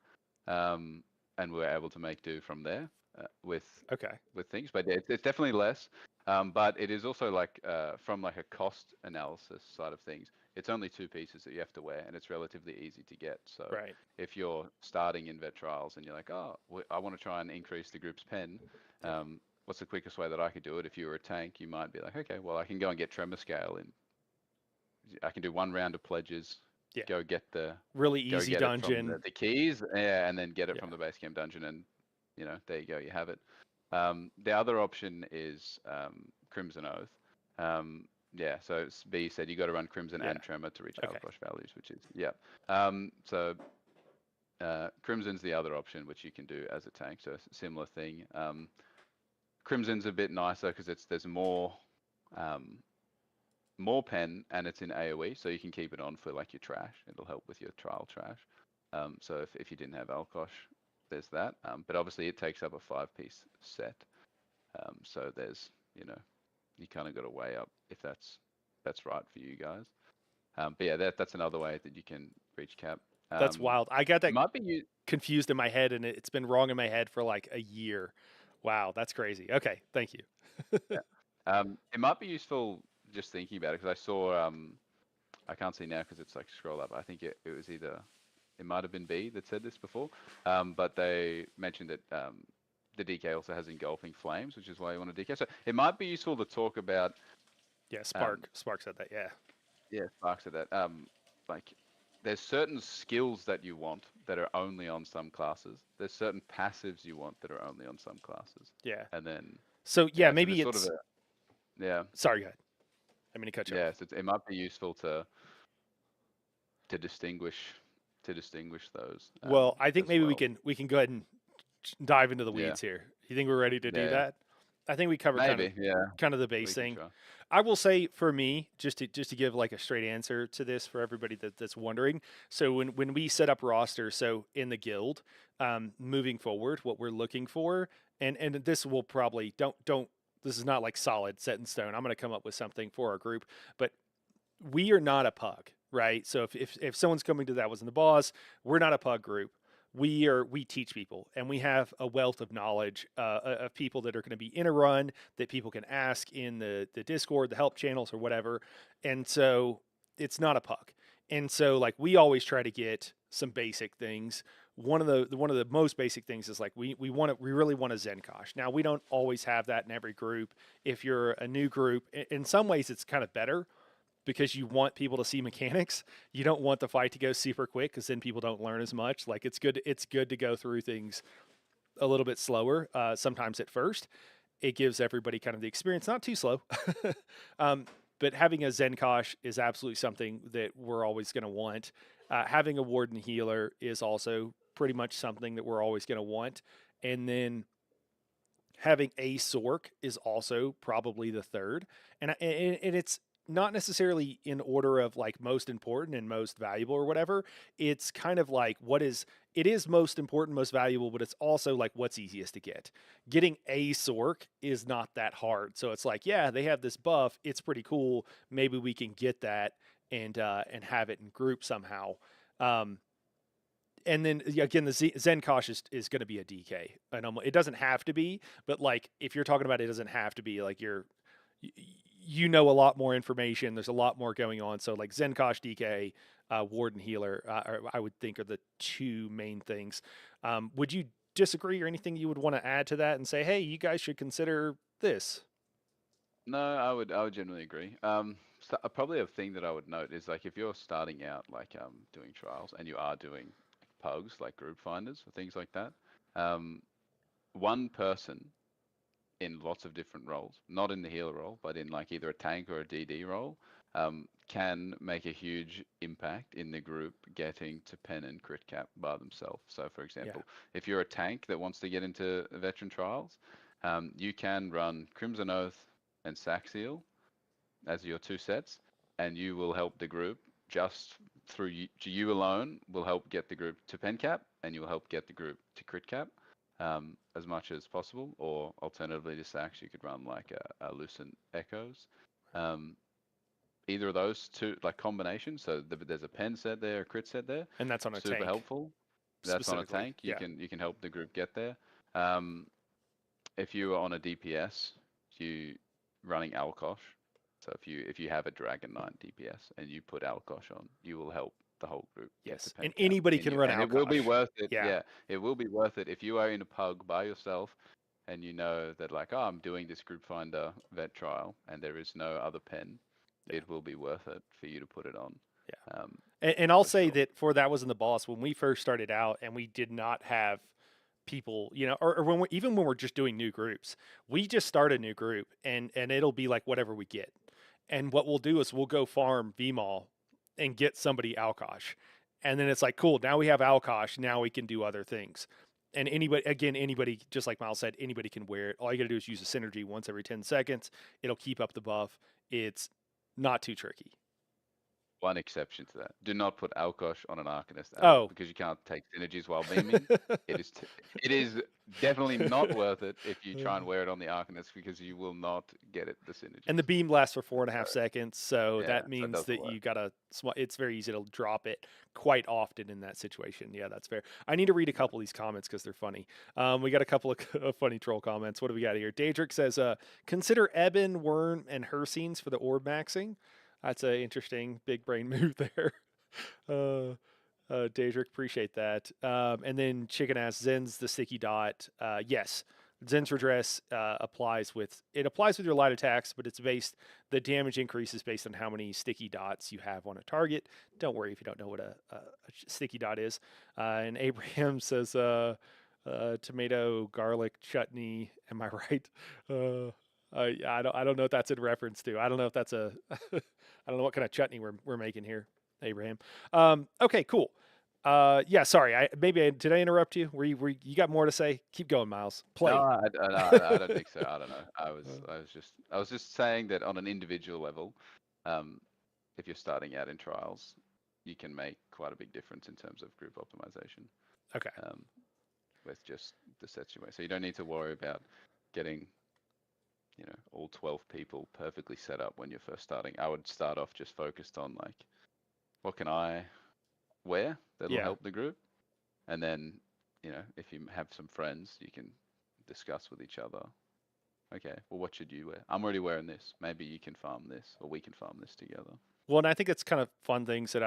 um, and we were able to make do from there Okay. with things. But yeah, it's definitely less, but it is also like from like a cost analysis side of things. It's only two pieces that you have to wear, and it's relatively easy to get. So Right. if you're starting in vet trials and you're like, oh, I want to try and increase the group's pen, Yeah. what's the quickest way that I could do it? If you were a tank, you might be like, okay, well, I can go and get tremor scale, and I can do one round of pledges, Yeah. go get the, Really go easy get it from dungeon. the keys, yeah, and then get it Yeah. from the base camp dungeon, and there you go, you have it. The other option is Crimson Oath. Yeah, so B said you got to run Crimson Yeah. and Tremor to reach Okay. Alkosh values, which is yeah. So Crimson's the other option, which you can do as a tank. So similar thing. Crimson's a bit nicer because there's um, more pen and it's in AoE, so you can keep it on for like your trash. It'll help with your trial trash. So if you didn't have Alkosh, there's that. But obviously it takes up a 5-piece set. So there's you kind of got to weigh up if that's right for you guys. But yeah, that's another way that you can reach cap. That's wild. I got It that might be you. confused in my head, and it's been wrong in my head for like a year. Wow, that's crazy. Okay, thank you. Yeah. It might be useful just thinking about it because I saw I can't see now because it's like scroll up. I think it was either it might have been B that said this before, but they mentioned that the DK also has engulfing flames, which is why you want to DK. So it might be useful to talk about Yeah, um, Spark said that. Yeah. yeah, Spark said that like there's certain skills that you want that are only on some classes. There's certain passives you want that are only on some classes, Yeah. and then So yeah, yeah, so there's maybe sort of it's. a yeah. Sorry, go ahead. I mean to cut you Yeah, off. so it might be useful to distinguish those. Well, I think As maybe well. we can go ahead and dive into the Yeah, weeds here. You think we're ready to do yeah, that? I think we covered maybe. Yeah, kind of the base we can thing. try. I will say for me, just to give like a straight answer to this for everybody that's wondering. So when we set up roster, so in the guild, moving forward, what we're looking for, and this will probably don't this is not like solid set in stone. I'm going to come up with something for our group, but we are not a pug, right? So if someone's coming to that wasn't the boss, we're not a pug group. We teach people, and we have a wealth of knowledge of people that are going to be in a run that people can ask in the Discord, the help channels, or whatever. And so it's not a pug. And so like we always try to get some basic things. One of the most basic things is like we really want a Zenkosh. Now we don't always have that in every group. If you're a new group, in some ways it's kind of better because you want people to see mechanics. You don't want the fight to go super quick because then people don't learn as much. Like it's good to go through things a little bit slower. Sometimes at first, it gives everybody kind of the experience, not too slow. um, but having a Zenkosh is absolutely something that we're always going to want. Having a Warden healer is also pretty much something that we're always going to want. And then having a Sork is also probably the third. And not necessarily in order of like most important and most valuable or whatever. It's kind of like it is most important, most valuable, but it's also like what's easiest to get. Getting a Sork is not that hard. So it's like, yeah, they have this buff. It's pretty cool. Maybe we can get that and have it in group somehow. Um, and then again, the Zen Kosh is going to be a DK. And it doesn't have to be, but like if you're talking about it, it doesn't have to be like you know a lot more information. There's a lot more going on. So like Zenkosh DK, Warden Healer, I would think are the two main things. Would you disagree or anything you would want to add to that and say, hey, you guys should consider this? No, I would generally agree. So probably a thing that I would note is like if you're starting out like doing trials and you are doing pugs like group finders or things like that, um, one person in lots of different roles, not in the healer role, but in like either a tank or a DD role, can make a huge impact in the group getting to pen and crit cap by themselves. So, for Yeah. example, if you're a tank that wants to get into veteran trials, you can run Crimson Oath and Saxiel as your two sets, and you will help the group just through you alone will help get the group to pen cap, and you will help get the group to crit cap as much as possible. Or alternatively to Sax, you could run like a Lucent Echoes. Um, Either of those two, like combinations. So there's a pen set there, a crit set there, And that's on a super tank helpful. That's on a specifically. tank. Yeah. You can help the group get there. Um, if you are on a DPS, you running Alkosh. So if you have a Dragon Knight DPS and you put Alkosh on, you will help the whole group get to Yes. pen And cap anybody in can you, run and it will be Alkosh. worth it. Yeah. Yeah, it will be worth it if you are in a pug by yourself and you know that like, oh, I'm doing this group finder vet trial and there is no other pen. Yeah. It will be worth it for you to put it on, Yeah. um, And I'll for say sure. that for that was in the boss when we first started out and we did not have people, or when even when we're just doing new groups, we just start a new group and it'll be like whatever we get. And what we'll do is we'll go farm VMAL and get somebody Alkosh. And then it's like, cool, now we have Alkosh, now we can do other things. And anybody, just like Miles said, anybody can wear it. All you gotta do is use a synergy once every 10 seconds. It'll keep up the buff. It's not too tricky. One exception to that. Do not put Alkosh on an Arcanist at all Oh. because you can't take synergies while beaming. It is it is definitely not worth it if you try and wear it on the Arcanist because you will not get it the And the synergies. beam lasts for four and a So half seconds, so yeah, that so it means doesn't that work. you gotta. It's very easy to drop it quite often in that situation. Yeah, that's fair. I need to read a Yeah. couple of these comments because they're funny. We got a couple of funny troll comments. What do we got here? Daedric says, "Consider Eben, Worm, and Hercines for the orb maxing." That's an interesting big brain move there. Uh, Daedric, appreciate that. And then Chicken Ass Zen's the sticky dot. Yes, Zen's redress applies with your light attacks, but the damage increase is based on how many sticky dots you have on a target. Don't worry if you don't know what a sticky dot is. And Abraham says, tomato garlic chutney. Am I right? I don't know what that's in reference to. I don't know if that's a I don't know what kind of chutney we're making here, Abraham. Okay, cool. Yeah, sorry. Did I interrupt you? You got more to say? Keep going, Miles. No, Play. I don't think so. I don't know. I was just saying that on an individual level, um, if you're starting out in trials, you can make quite a big difference in terms of group optimization. Okay. Um, with just the sets you make. So you don't need to worry about getting, all 12 people perfectly set up when you're first starting. I would start off just focused on like, what can I wear that'll Yeah. help the group? And then, if you have some friends, you can discuss with each other. Okay, well, what should you wear? I'm already wearing this. Maybe you can farm this, or we can farm this together. Well, and I think it's kind of fun things that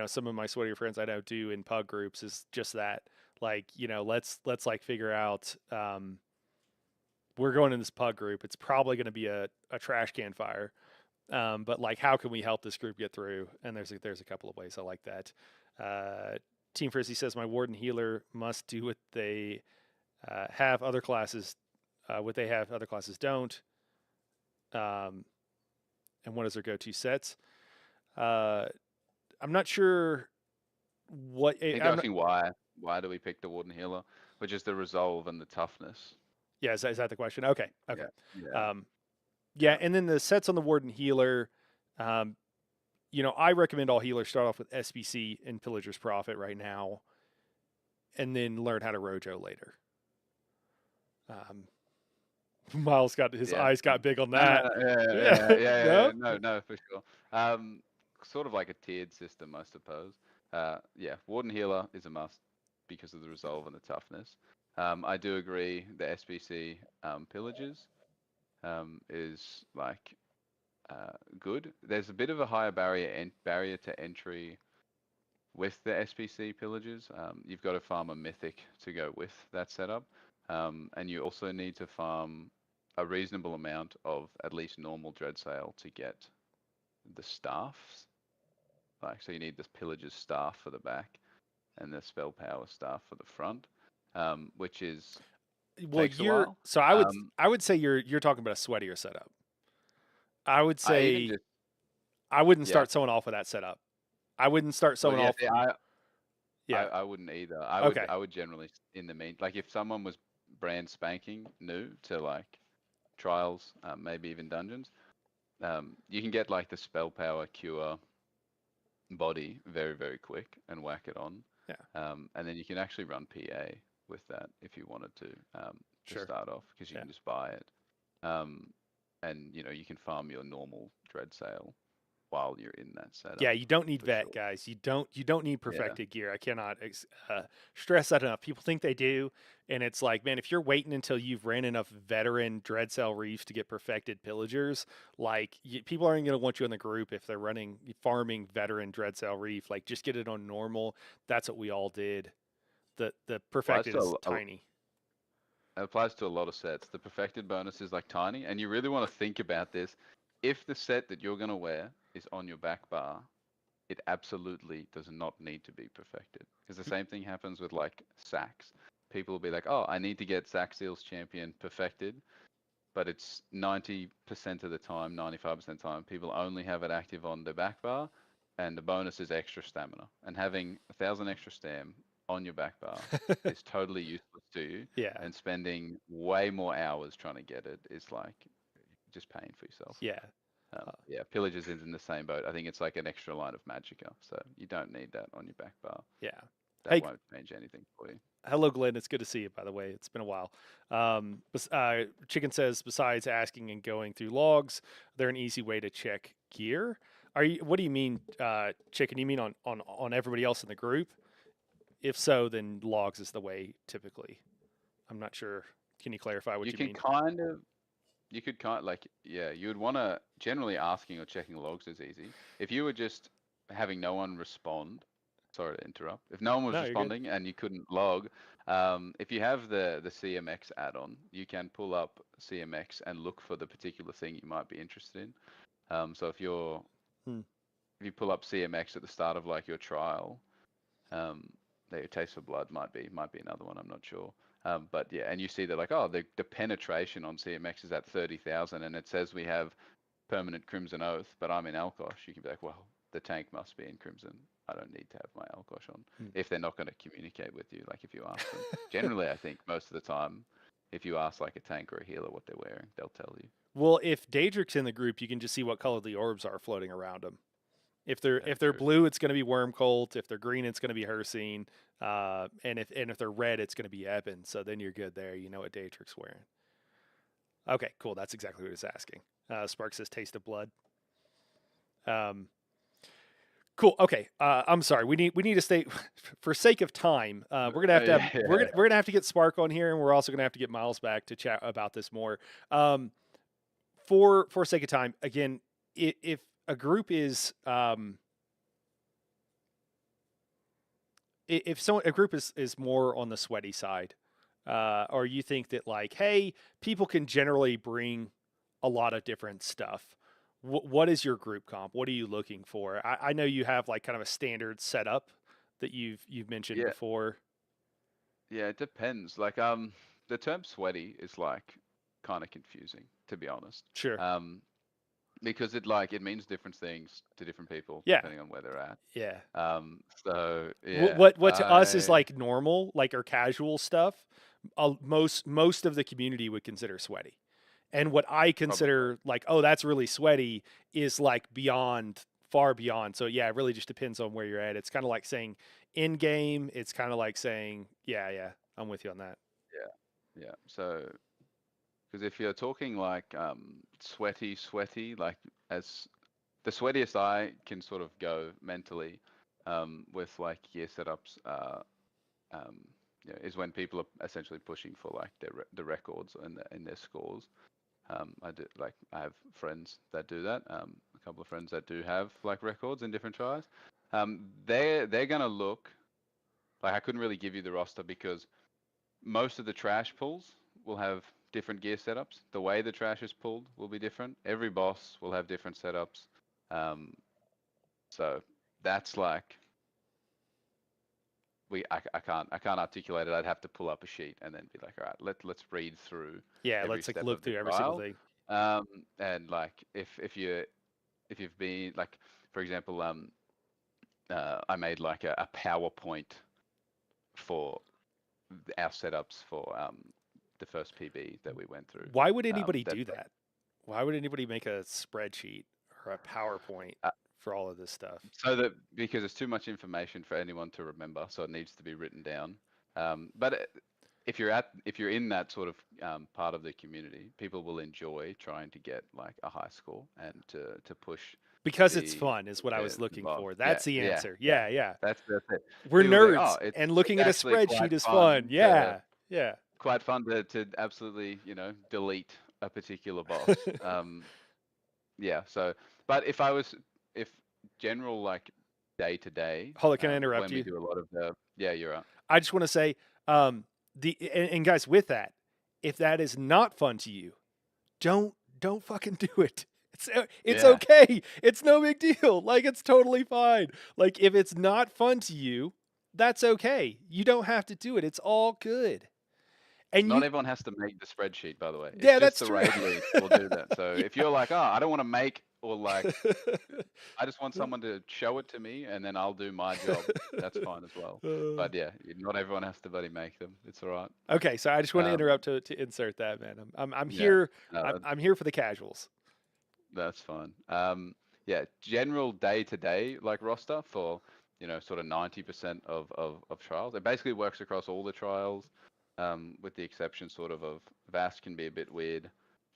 some of my sweatier friends I know do in pug groups is just that. Like, let's like figure out. We're going in this pug group. It's probably going to be a trash can fire. But like, how can we help this group get through? And there's a couple of ways I like that. Team Frizzy says my warden healer must do what they have other classes, what they have other classes don't. Um, and what is their go-to sets? Uh, I'm not sure what He's I'm not, asking why. Why do we pick the Warden Healer? Which is the resolve and the toughness. yeah, is that the question? Okay, okay. Yeah, yeah, Um, yeah, yeah. and then the sets on the warden healer. Um, I recommend all healers start off with SBC and Pillager's Profit right now, and then learn how to Rojo later. Um, Miles got his Yeah. eyes got big on No, no, that. no, yeah, Yeah, yeah, yeah, yeah, yeah. no, No, no, for sure. Um, Sort of like a tiered system, I suppose. Yeah, Warden Healer is a must because of the resolve and the toughness. I do agree the SBC Pillagers is like good. There's a bit of a higher barrier to entry with the SPC Pillagers. You've got to farm a Mythic to go with that setup. And you also need to farm a reasonable amount of at least normal Dread Sale to get the staffs. Like, so you need this Pillager's staff for the back and the Spell Power staff for the front, which is well, takes a you're while. so I would Um, I would say you're talking about a sweatier setup. I would I even say just I wouldn't yeah start someone off with that setup. I wouldn't start well someone yeah off. see, Yeah. I wouldn't either. I would Okay. I would generally in the mean like if someone was brand spanking new to like trials, maybe even dungeons, you can get like the spell power cure body very very quick and whack it on, Yeah. and then you can actually run PA with that if you wanted to Sure. start off because you Yeah. can just buy it, um, and you can farm your normal dread sale while you're in that Yeah, setup you don't need for vet, sure. guys. You don't need Yeah. perfected gear. I cannot stress that enough. People think they do, and it's like, man, if you're waiting until you've ran enough veteran dread cell reefs to get perfected pillagers, like people aren't going to want you in the group if they're running farming veteran dread cell reef. Like, just get it on normal. That's what we all did. The Applies perfected to is tiny. it applies to a lot of sets. The perfected bonus is like tiny, and you really want to think about this. If the set that you're gonna wear is on your back bar, it absolutely does not need to be perfected. Because the same thing happens with like sacks. People will be like, oh, I need to get Sack Champion perfected, but it's 90% of the time, 95% of the time, people only have it active on their back bar, and the bonus is extra stamina. And having 1,000 extra stam on your back bar is totally useless to you, Yeah. and spending way more hours trying to get it is like just paying for yourself. Yeah. Uh, Yeah, Pillagers is in the same boat. I think it's like an extra line of Magicka, so you don't need that on your back bar. yeah. That Hey, won't change anything for you. hello, Glenn. It's good to see you, by the way. It's been a while. Chicken says, besides asking and going through logs, they're an easy way to check gear. What do you mean, Chicken? You mean on everybody else in the group? If so, then logs is the way typically. I'm not sure. Can you clarify what You you can mean? kind of You could kind like, yeah, you would want to generally asking or checking logs is easy. If you were just having no one respond, sorry to interrupt. If no one was No, you're good. responding and you couldn't log, if you have the CMX add-on, you can pull up CMX and look for the particular thing you might be interested in. So Hmm. if you pull up CMX at the start of like your trial, um, the Taste for Blood might be another one. I'm not sure. But yeah, and you see that like, oh, the penetration on CMX is at 30,000, and it says we have permanent Crimson Oath, but I'm in Alkosh. You can be like, well, the tank must be in Crimson. I don't need to have my Alkosh on. Hmm. If they're not going to communicate with you, like if you ask them. Generally, I think most of the time, if you ask like a tank or a healer what they're wearing, they'll tell you. Well, if Daedric's in the group, you can just see what color the orbs are floating around them. If Very they're true. blue, it's going to be Worm Colt. If they're green, it's going to be Hersine. And if they're red, it's going to be Eben. So then you're good there. You know what Daetric's wearing. Okay, cool. That's exactly what he was asking. Spark says taste of blood. Um, cool. Okay. I'm sorry. We need to stay for sake of time. We're gonna have to have Yeah, we're yeah. gonna have to get Spark on here, and we're also gonna have to get Miles back to chat about this more. Um, for sake of time, again, if a group is if so a group is more on the sweaty side, or you think that like, hey, people can generally bring a lot of different stuff. What is your group comp? What are you looking for? I know you have like kind of a standard setup that you've mentioned Yeah, before. yeah, it depends. Like, the term sweaty is like kind of confusing, to be honest. Sure. Um, because it means different things to different people Yeah. depending on where they're at. Yeah. So What yeah, what what to us is like normal, like or casual stuff. Most of the community would consider sweaty. And what I Probably. consider like, oh, that's really sweaty is like beyond, far beyond. So yeah, it really just depends on where you're at. It's kind of like saying in game. It's kind of like saying, yeah, yeah, I'm with you on that. Yeah. Yeah. So, because if you're talking like sweaty, sweaty, like as the sweatiest I can sort of go mentally with like gear setups um, is when people are essentially pushing for like the records in their scores. I do like I have friends that do that. A couple of friends that do have like records in different tries. They're gonna look like I couldn't really give you the roster because most of the trash pulls will have different gear setups. The way the trash is pulled will be different. Every boss will have different setups. Um, so that's like I can't articulate it. I'd have to pull up a sheet and then be like, all right, let's read through Yeah, every let's like step look of the through every single trial. thing. And like if you've been like, for example, I made like a PowerPoint for our setups for the first PB that we went through. Why would anybody That's do like that? Why would anybody make a spreadsheet or a PowerPoint uh, for all of this stuff? so that because it's too much information for anyone to remember, so it needs to be written down. But if you're in that sort of part of the community, people will enjoy trying to get like a high score and to push Because it's the fun is what I was the looking bar. for. Yeah, That's the yeah, answer. yeah. Yeah, yeah. That's it. We're People think, oh, nerds and it's looking at a actually spreadsheet is fun. Yeah. Yeah. quite fun to absolutely delete a particular boss. Yeah. So, but if general like day to day, Hold on, can I interrupt when we you? do a lot of the yeah, you're right. I just want to say, and guys, with that, if that is not fun to you, don't fucking do it. It's Yeah. okay. It's no big deal. Like it's totally fine. Like if it's not fun to you, that's okay. You don't have to do it. It's all good. And Not you, everyone has to make the spreadsheet, by the way. It's yeah, just that's the true. raid lead will do that. So if Yeah. you're like, oh, I don't want to make or like, I just want someone to show it to me and then I'll do my job. That's fine as well. Uh, But yeah, not everyone has to bloody make them. It's all right. okay, so I just want to Um, interrupt to insert that, man. I'm yeah, here. no, I'm here for the casuals. that's fine. Yeah, general day to day like roster for sort of 90% of trials. It basically works across all the trials, with the exception sort of Vast can be a bit weird,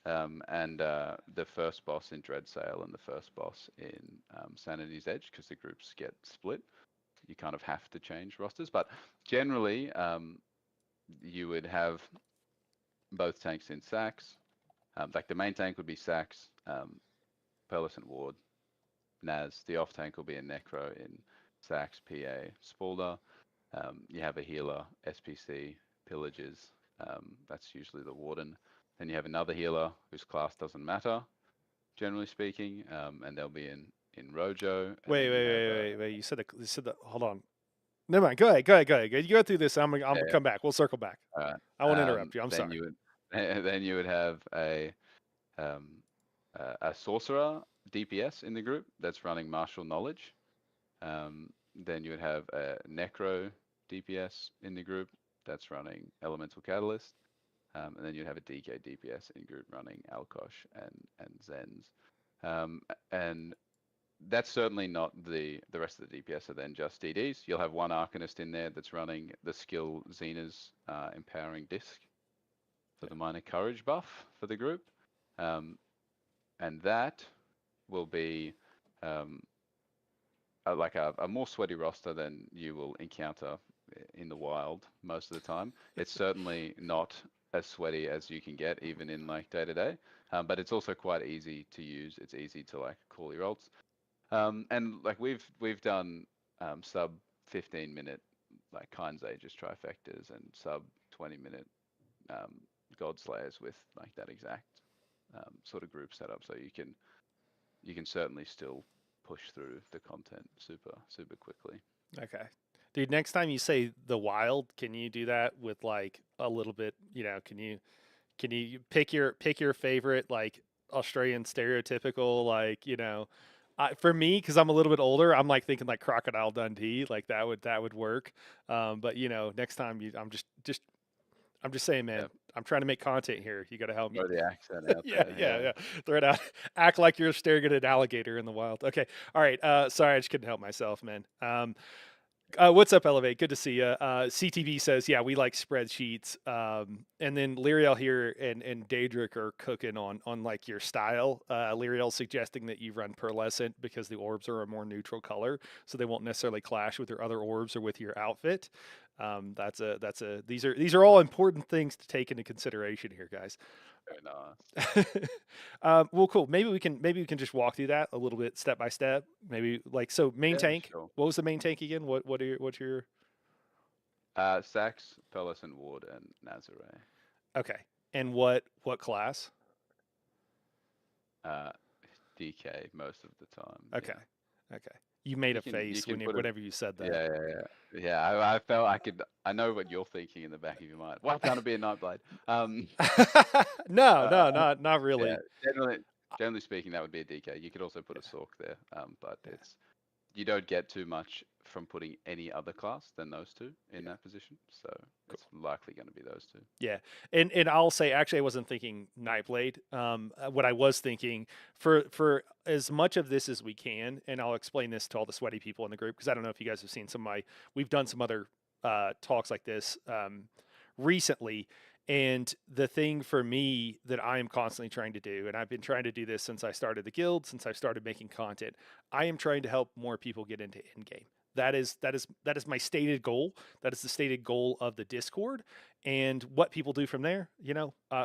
and the first boss in Dreadsail and the first boss in Sanity's Edge because the groups get split. You kind of have to change rosters, but generally, you would have both tanks in Sax. Like the main tank would be Sax, Pearlescent Ward, Naz. The off tank will be a Necro in Sax, PA, Spalder. You have a healer, SPC, Pillages. That's usually the Warden. Then you have another healer whose class doesn't matter, generally speaking, and they'll be in Rojo. And Wait, then you wait, have wait, wait, wait. You said the. Hold on. Never mind. Go ahead. Go ahead. Go ahead. You go through this. I'm gonna yeah, come back. We'll circle back. all I won't right. interrupt you. I'm Then sorry. you would then you would have um, a sorcerer DPS in the group that's running martial knowledge. Then you would have a Necro DPS in the group that's running Elemental Catalyst. And then you'd have a DK DPS in group running Alkosh and Zens. And that's certainly not the rest of the DPS are then just DDs. You'll have one Arcanist in there that's running the skill Xena's Empowering Disc for the minor courage buff for the group. And that will be um, like a more sweaty roster than you will encounter in the wild most of the time. It's certainly not as sweaty as you can get even in like day to day, but it's also quite easy to use. It's easy to like call your ults, and like we've done sub 15-minute like Kind's Aegis trifectas and sub 20-minute um, God Slayers with like that exact sort of group setup. So you can certainly still push through the content super quickly. Okay. Dude, next time you say the wild, can you do that with like a little bit, can you pick your favorite like Australian stereotypical like, for me cuz I'm a little bit older, I'm like thinking like Crocodile Dundee, like that would work. But next time I'm just I'm just saying, Yeah, man. I'm trying to make content here. You got to help me. throw the accent out Yeah, there. yeah, Yeah. yeah. Throw it out. Act like you're staring at an alligator in the wild. Okay. All right. Sorry, I just couldn't help myself, man. What's up, Elevate? Good to see you. CTV says, yeah, we like spreadsheets. And then Lyriel here and Daedric are cooking on like your style. Lyriel suggesting that you run pearlescent because the orbs are a more neutral color, so they won't necessarily clash with your other orbs or with your outfit. These are all important things to take into consideration here, guys. Very nice. Well, cool. Maybe we can just walk through that a little bit step by step. Maybe like so. Main Yeah, tank. sure. What was the main tank again? What's your Sax, Pearlescent Ward, and Nazare. okay? And what class? Uh, DK most of the time. Okay, Yeah. okay. You made a You face can put it. whenever you said that. Yeah, yeah, yeah. Yeah, I felt I could. I know what you're thinking in the back of your mind. Why can't it be a Nightblade? Um, No, uh, no, not yeah. really. Generally speaking, that would be a DK. You could also put a Sork there, but it's you don't get too much from putting any other class than those two in Yeah. that position. So Cool. it's likely going to be those two. Yeah, and I'll say actually I wasn't thinking Nightblade. What I was thinking for as much of this as we can, and I'll explain this to all the sweaty people in the group because I don't know if you guys have seen some of my. We've done some other talks like this recently, and the thing for me that I am constantly trying to do, and I've been trying to do this since I started the guild, since I started making content, I am trying to help more people get into in game. That is my stated goal. That is the stated goal of the Discord, and what people do from there,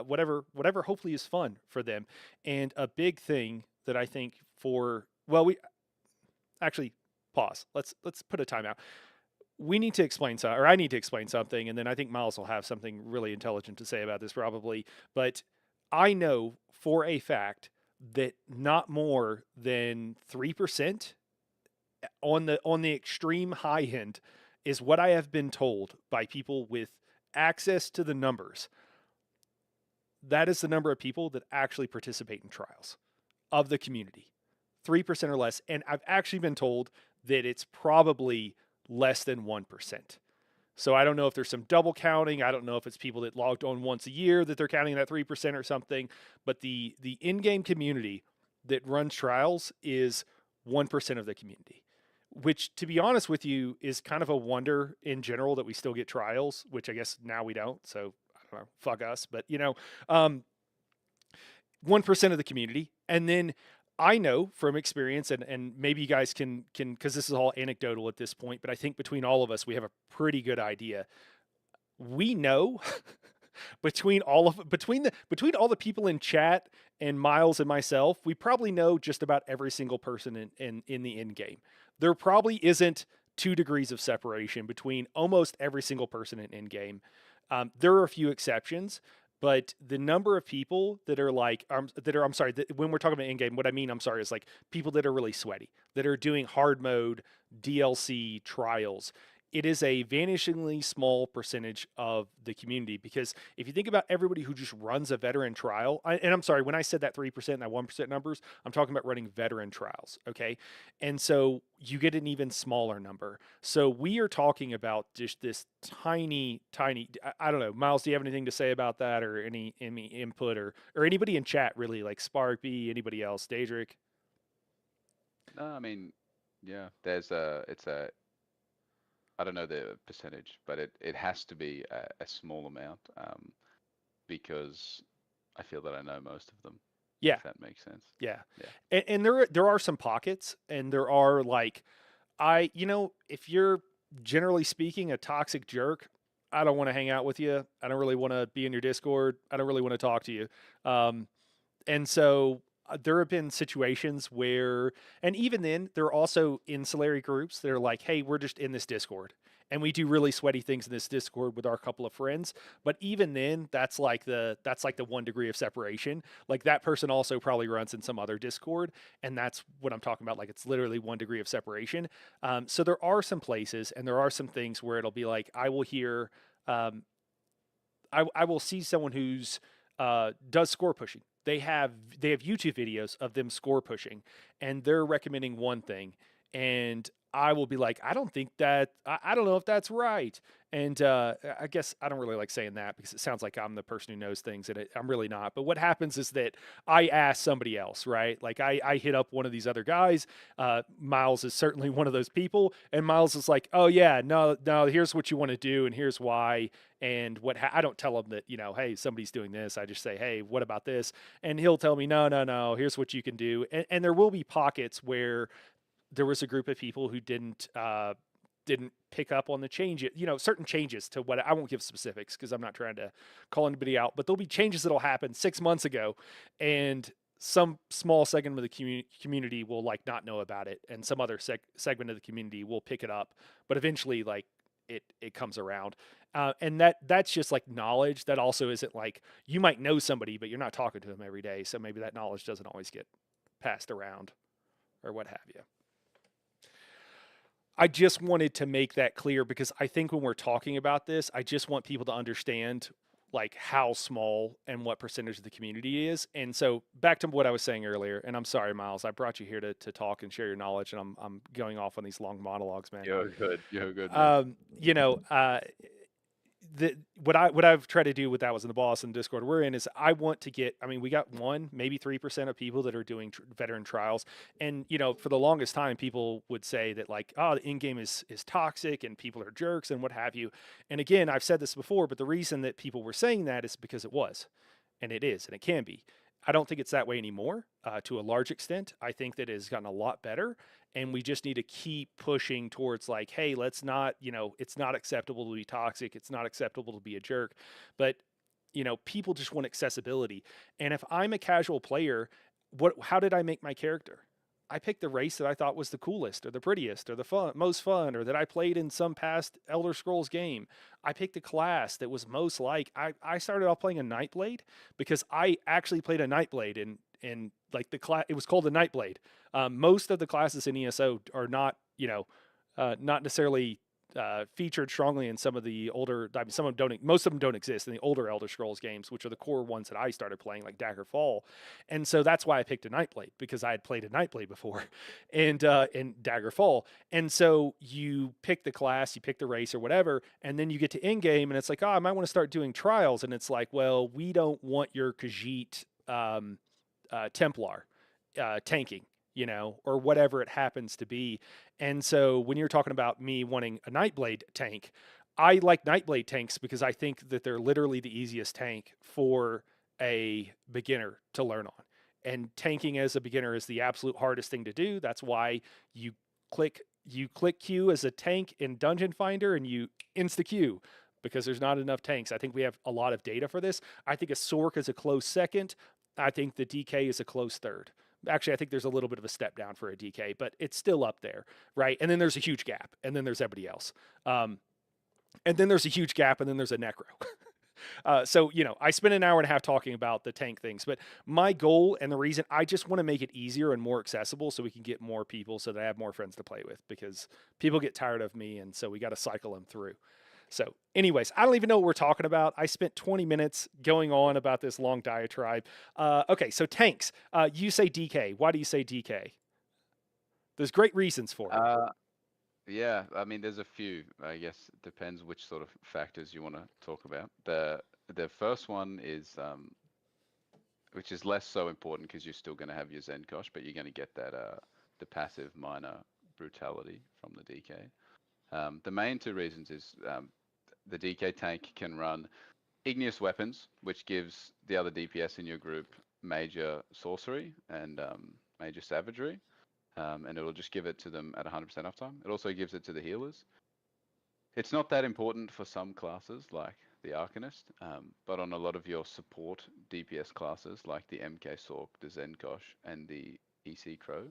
whatever hopefully is fun for them. And a big thing that I think for well, we actually pause. Let's put a timeout. We need to explain something, or I need to explain something, and then I think Miles will have something really intelligent to say about this probably. But I know for a fact that not more than 3% on the extreme high end is what I have been told by people with access to the numbers. That is the number of people that actually participate in trials of the community. 3% or less. And I've actually been told that it's probably less than 1%. So I don't know if there's some double counting. I don't know if it's people that logged on once a year that they're counting that 3% or something. But the in-game community that runs trials is 1% of the community, which to be honest with you is kind of a wonder in general that we still get trials, which I guess now we don't. So I don't know, fuck us. But 1% of the community. And then I know from experience, and maybe you guys can because this is all anecdotal at this point, but I think between all of us, we have a pretty good idea. We know between all the people in chat and Miles and myself, we probably know just about every single person in the end game. There probably isn't 2 degrees of separation between almost every single person in end game. There are a few exceptions, but the number of people that are like I'm sorry, when we're talking about in game, what I mean, I'm sorry, is like people that are really sweaty, that are doing hard mode DLC trials. It is a vanishingly small percentage of the community because if you think about everybody who just runs a veteran trial, and I'm sorry, when I said that 3% and that 1% numbers, I'm talking about running veteran trials, okay? And so you get an even smaller number. So we are talking about just this tiny, tiny. I don't know, Miles. Do you have anything to say about that, or any input, or anybody in chat really, like Spark B, anybody else, Daedric? No, I mean, yeah. There's a. It's a. I don't know the percentage, but it has to be a small amount. Because I feel that I know most of them, Yeah, if that makes sense. yeah. Yeah. And there are some pockets, and there are like if you're generally speaking a toxic jerk, I don't want to hang out with you. I don't really want to be in your Discord. I don't really want to talk to you. Um, and so there have been situations where, and even then, there are also ancillary groups that are like, hey, we're just in this Discord. And we do really sweaty things in this Discord with our couple of friends. But even then, that's like the 1 degree of separation. Like that person also probably runs in some other Discord, and that's what I'm talking about. Like it's literally 1 degree of separation. So there are some places, and there are some things where it'll be like I will hear, um, I will see someone who's does score pushing. They have YouTube videos of them score pushing, and they're recommending one thing, and I will be like, I don't think that, I don't know if that's right. And I guess I don't really like saying that because it sounds like I'm the person who knows things, and I'm really not. But what happens is that I ask somebody else, right? Like I hit up one of these other guys. Miles is certainly one of those people. And Miles is like, oh, yeah, no, no, here's what you want to do, and here's why. And I don't tell him that, hey, somebody's doing this. I just say, hey, what about this? And he'll tell me, no, no, no, here's what you can do. And there will be pockets where there was a group of people who didn't pick up on the change, certain changes to what I won't give specifics because I'm not trying to call anybody out, but there'll be changes that'll happen 6 months ago, and some small segment of the community will like not know about it, and some other segment of the community will pick it up, but eventually like it comes around. And that's just like knowledge that also isn't like you might know somebody, but you're not talking to them every day, so maybe that knowledge doesn't always get passed around or what have you. I just wanted to make that clear because I think when we're talking about this, I just want people to understand like how small and what percentage of the community is. And so back to what I was saying earlier, and I'm sorry, Miles, I brought you here to talk and share your knowledge, and I'm going off on these long monologues, man. You're good, man. You know, what I've tried to do with that was in the boss and Discord we're in is I want to get. I mean, we got 1 maybe 3% of people that are doing veteran trials, and for the longest time people would say that like, oh, the in game is toxic and people are jerks and what have you. And again, I've said this before, but the reason that people were saying that is because it was, and it is, and it can be. I don't think it's that way anymore. To a large extent, I think that it has gotten a lot better, and we just need to keep pushing towards like, hey, let's not, it's not acceptable to be toxic, it's not acceptable to be a jerk, but people just want accessibility. And if I'm a casual player, how did I make my character? I picked the race that I thought was the coolest or the prettiest or the most fun, or that I played in some past Elder Scrolls game. I picked a class that was most like. I started off playing a Nightblade because I actually played a Nightblade in like the class. It was called a Nightblade. Most of the classes in ESO are not not necessarily featured strongly in some of the older. I mean, some of them don't. Most of them don't exist in the older Elder Scrolls games, which are the core ones that I started playing, like Daggerfall. And so that's why I picked a Nightblade, because I had played a Nightblade before, and in Daggerfall. And so you pick the class, you pick the race or whatever, and then you get to in game, and it's like, oh, I might want to start doing trials, and it's like, well, we don't want your Khajiit Templar tanking, or whatever it happens to be. And so when you're talking about me wanting a Nightblade tank, I like Nightblade tanks because I think that they're literally the easiest tank for a beginner to learn on. And tanking as a beginner is the absolute hardest thing to do. That's why you click Q as a tank in Dungeon Finder and you insta Q because there's not enough tanks. I think we have a lot of data for this. I think a Sork is a close second. I think the DK is a close third. Actually, I think there's a little bit of a step down for a DK, but it's still up there, right? And then there's a huge gap, and then there's everybody else. And then there's a huge gap, and then there's a Necro. So, I spent an hour and a half talking about the tank things, but my goal and the reason I just want to make it easier and more accessible so we can get more people so that I have more friends to play with, because people get tired of me, and so we got to cycle them through. So, anyways, I don't even know what we're talking about. I spent 20 minutes going on about this long diatribe. Okay, so tanks. You say DK. Why do you say DK? There's great reasons for it. Uh, yeah, I mean, there's a few. I guess it depends which sort of factors you want to talk about. The first one is which is less so important because you're still going to have your Zenkosh, but you're going to get that the passive minor brutality from the DK. The main two reasons is the DK tank can run igneous weapons, which gives the other DPS in your group major sorcery and major savagery, and it'll just give it to them at 100% uptime. It also gives it to the healers. It's not that important for some classes like the Arcanist, but on a lot of your support DPS classes like the MK Sork, the Zenkosh, and the EC Crow,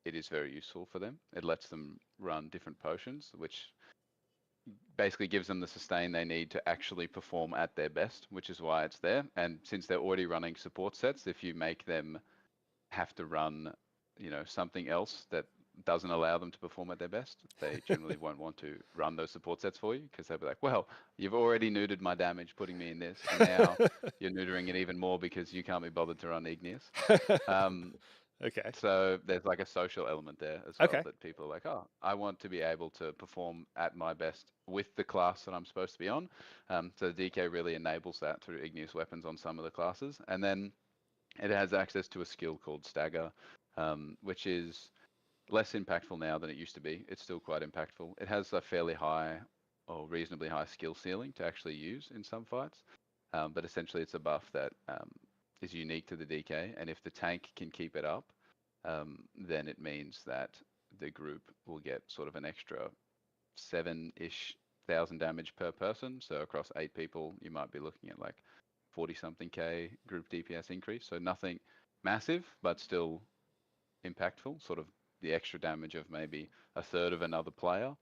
it is very useful for them. It lets them run different potions, which basically gives them the sustain they need to actually perform at their best, which is why it's there. And since they're already running support sets, if you make them have to run, something else that doesn't allow them to perform at their best, they generally won't want to run those support sets for you because they'll be like, well, you've already neutered my damage putting me in this, and now you're neutering it even more because you can't be bothered to run Igneous. Um, Okay. So there's like a social element there as well Okay. that people are like, oh, I want to be able to perform at my best with the class that I'm supposed to be on. So the DK really enables that through igneous weapons on some of the classes, and then it has access to a skill called Stagger, which is less impactful now than it used to be. It's still quite impactful. It has a fairly high or reasonably high skill ceiling to actually use in some fights, but essentially it's a buff that is unique to the DK, and if the tank can keep it up, then it means that the group will get sort of an extra 7-ish thousand damage per person. So across 8 people, you might be looking at like 40 something K group DPS increase. So nothing massive, but still impactful, sort of the extra damage of maybe a third of another player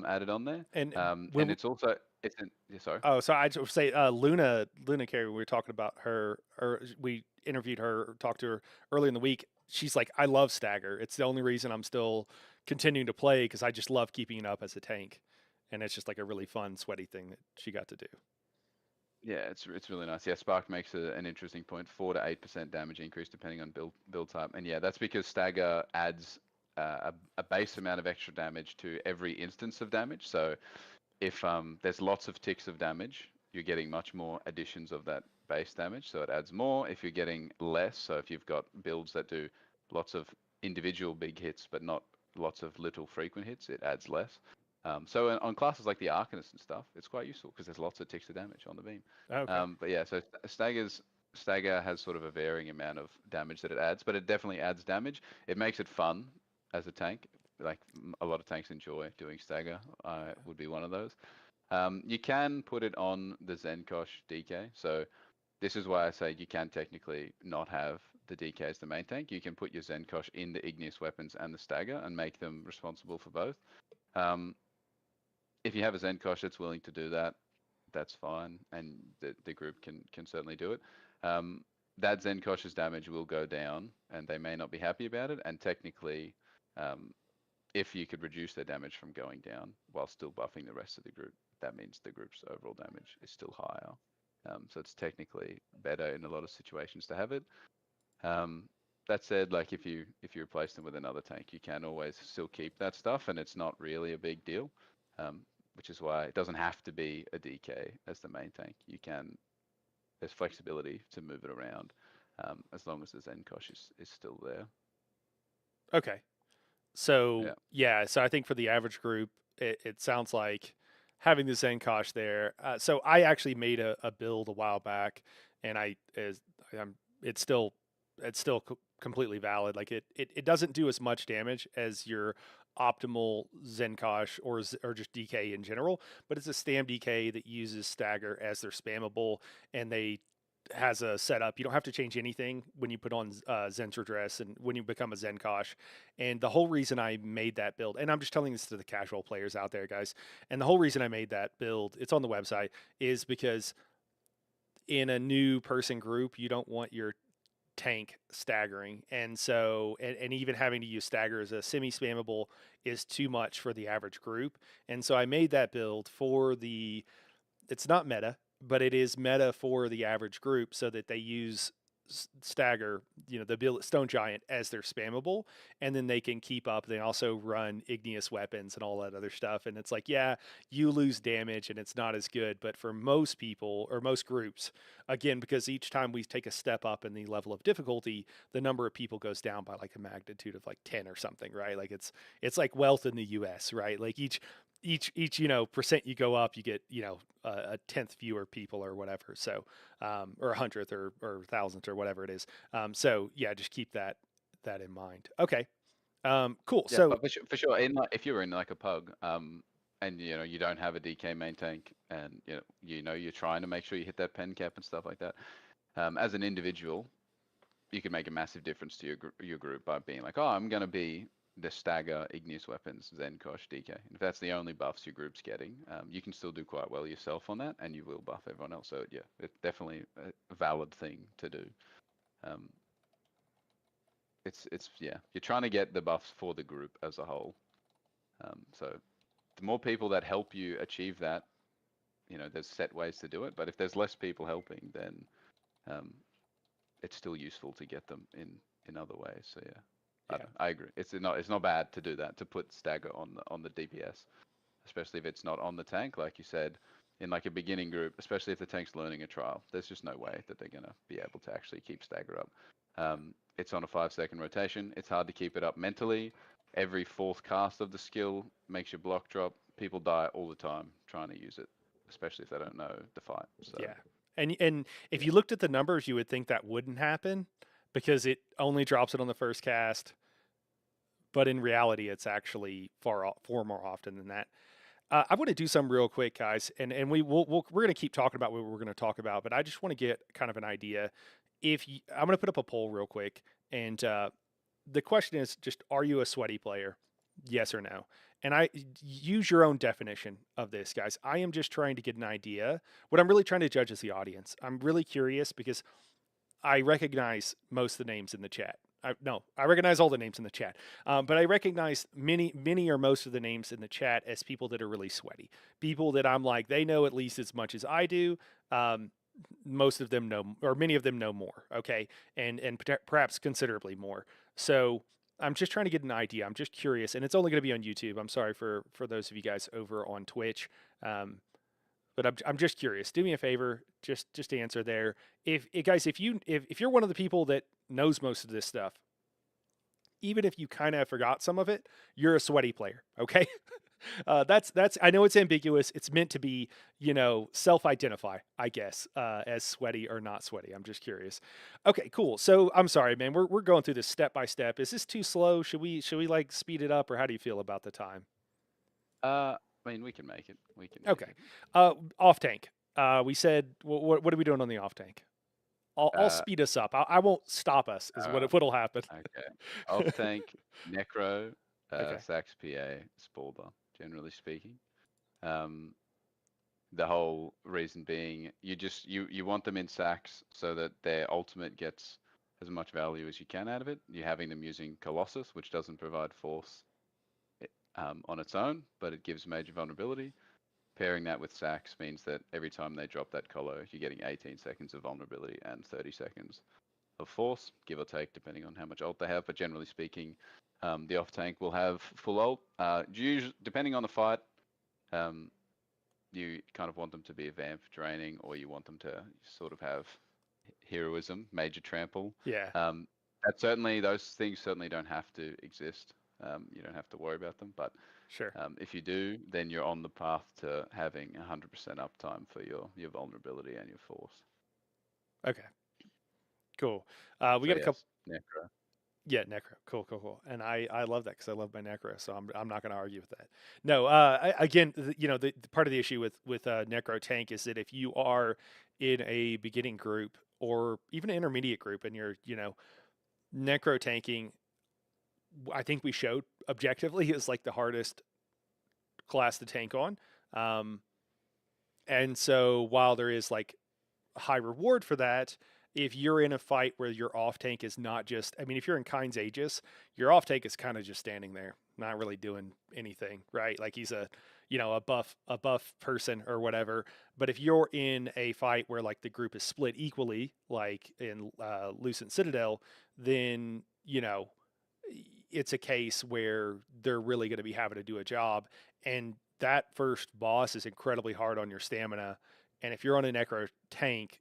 added on there. And And when it's also, it's an, yeah, sorry. oh, so I just say Luna Carey. We were talking about her, or we interviewed her, or talked to her early in the week. She's like, I love Stagger. It's the only reason I'm still continuing to play because I just love keeping it up as a tank, and it's just like a really fun, sweaty thing that she got to do. Yeah, it's really nice. Yeah, Spark makes an interesting point, 4 to 8% damage increase depending on build type, and yeah, that's because Stagger adds a base amount of extra damage to every instance of damage. So if there's lots of ticks of damage, you're getting much more additions of that base damage, so it adds more. If you're getting less, so if you've got builds that do lots of individual big hits but not lots of little frequent hits, it adds less. So on classes like the Arcanist and stuff, it's quite useful because there's lots of ticks of damage on the beam. Okay. But yeah, so Stagger has sort of a varying amount of damage that it adds, but it definitely adds damage. It makes it fun as a tank. Like a lot of tanks enjoy doing Stagger. I would be one of those. You can put it on the Zenkosh DK. So this is why I say you can technically not have the DK as the main tank. You can put your Zenkosh in the igneous weapons and the Stagger and make them responsible for both. Um, if you have a Zenkosh that's willing to do that, that's fine, and the group can certainly do it. That Zenkosh's damage will go down, and they may not be happy about it. And technically, um, if you could reduce their damage from going down while still buffing the rest of the group, that means the group's overall damage is still higher. So it's technically better in a lot of situations to have it. Um, that said, like if you replace them with another tank, you can always still keep that stuff, and it's not really a big deal. Um, which is why it doesn't have to be a DK as the main tank. There's flexibility to move it around, as long as the Zenkosh is still there. Okay. So Yeah. yeah, so I think for the average group, it sounds like having the Zenkosh there. So I actually made a build a while back, and I'm it's still completely valid. Like it doesn't do as much damage as your optimal Zenkosh or just DK in general, but it's a Stam DK that uses Stagger as their spammable, and they has a setup. You don't have to change anything when you put on Zentra dress and when you become a Zenkosh. And the whole reason I made that build, and I'm just telling this to the casual players out there, guys, and the whole reason I made that build, it's on the website, is because in a new person group, you don't want your tank staggering. And so, and even having to use stagger as a semi spammable is too much for the average group. And so I made that build for it's not meta, but it is meta for the average group so that they use stagger, the stone giant as their spammable, and then they can keep up. They also run igneous weapons and all that other stuff. And it's like, yeah, you lose damage and it's not as good, but for most people or most groups, again, because each time we take a step up in the level of difficulty, the number of people goes down by like a magnitude of like 10 or something, right? Like it's like wealth in the US, right? Like each percent you go up, you get a tenth fewer people or whatever. So or a hundredth or thousandth or whatever it is. So yeah, just keep that in mind. Okay, cool. Yeah, So but for sure, in like if you're in like a pug, and you don't have a DK main tank, and you're trying to make sure you hit that pen cap and stuff like that. As an individual, you can make a massive difference to your group by being like, oh, I'm gonna be the Stagger, Igneous Weapons, Zenkosh, DK. And if that's the only buffs your group's getting, you can still do quite well yourself on that, and you will buff everyone else. So yeah, it's definitely a valid thing to do. Um, it's yeah, you're trying to get the buffs for the group as a whole. So the more people that help you achieve that, there's set ways to do it. But if there's less people helping, then um, it's still useful to get them in in other ways. So yeah, I Yeah. don't. I agree. It's not bad to do that, to put stagger on the DPS, especially if it's not on the tank, like you said, in like a beginning group, especially if the tank's learning a trial. There's just no way that they're gonna be able to actually keep stagger up. It's on a 5 second rotation. It's hard to keep it up mentally. Every fourth cast of the skill makes your block drop. People die all the time trying to use it, especially if they don't know the fight. So Yeah. And if yeah, you looked at the numbers, you would think that wouldn't happen because it only drops it on the first cast, but in reality, it's actually far more often than that. I want to do some real quick, guys, and we're going to keep talking about what we're going to talk about, but I just want to get kind of an idea. I'm going to put up a poll real quick, and the question is just: Are you a sweaty player? Yes or no? And I use your own definition of this, guys. I am just trying to get an idea. What I'm really trying to judge is the audience. I'm really curious because I recognize most of the names in the chat. No, I recognize all the names in the chat, but I recognize many or most of the names in the chat as people that are really sweaty, people that I'm like they know at least as much as I do. Um, Most of them know, or many of them know more. Okay, and perhaps considerably more. So I'm just trying to get an idea. I'm just curious, and it's only going to be on YouTube. I'm sorry for those of you guys over on Twitch. Um, but I'm just curious. Do me a favor, just answer there. Guys, if you're one of the people that knows most of this stuff, even if you kind of forgot some of it, you're a sweaty player. Okay, that's. I know it's ambiguous. It's meant to be, self-identify, I guess, as sweaty or not sweaty. I'm just curious. Okay, cool. So I'm sorry, man. We're going through this step by step. Is this too slow? Should we like speed it up, or how do you feel about the time? I mean, we can make it. We can make Okay. it. Off tank. We said what are we doing on the off tank? I'll Uh, speed us up. I won't stop us. Is all right. what'll happen. Okay. Off tank, Necro, Okay. Sax PA, Spalder, generally speaking. Um, the whole reason being you want them in sacks so that their ultimate gets as much value as you can out of it. You're having them using Colossus, which doesn't provide force on its own, but it gives major vulnerability. Pairing that with sacks means that every time they drop that colo, you're getting 18 seconds of vulnerability and 30 seconds of force, give or take, depending on how much ult they have. But generally speaking, the off tank will have full ult. Depending on the fight, um, you kind of want them to be a vamp draining, or you want them to sort of have heroism, major trample. Yeah. Um, those things certainly don't have to exist. You don't have to worry about them, but Sure. if you do, then you're on the path to having 100% uptime for your vulnerability and your force. Okay. Cool. We So got a couple. yes, Necro. Yeah, necro. Cool, cool, cool. And I love that because I love my necro, so I'm not going to argue with that. No. Again, the part of the issue with necro tank is that if you are in a beginning group or even an intermediate group and you're necro tanking, I think we showed objectively is like the hardest class to tank on. Um, and so while there is like high reward for that, if you're in a fight where your off tank is not just, I mean, if you're in Kind's Aegis, your off tank is kind of just standing there, not really doing anything, right? Like he's a buff person or whatever. But if you're in a fight where like the group is split equally, like in Lucent Citadel, then it's a case where they're really going to be having to do a job, and that first boss is incredibly hard on your stamina. And if you're on a necro tank,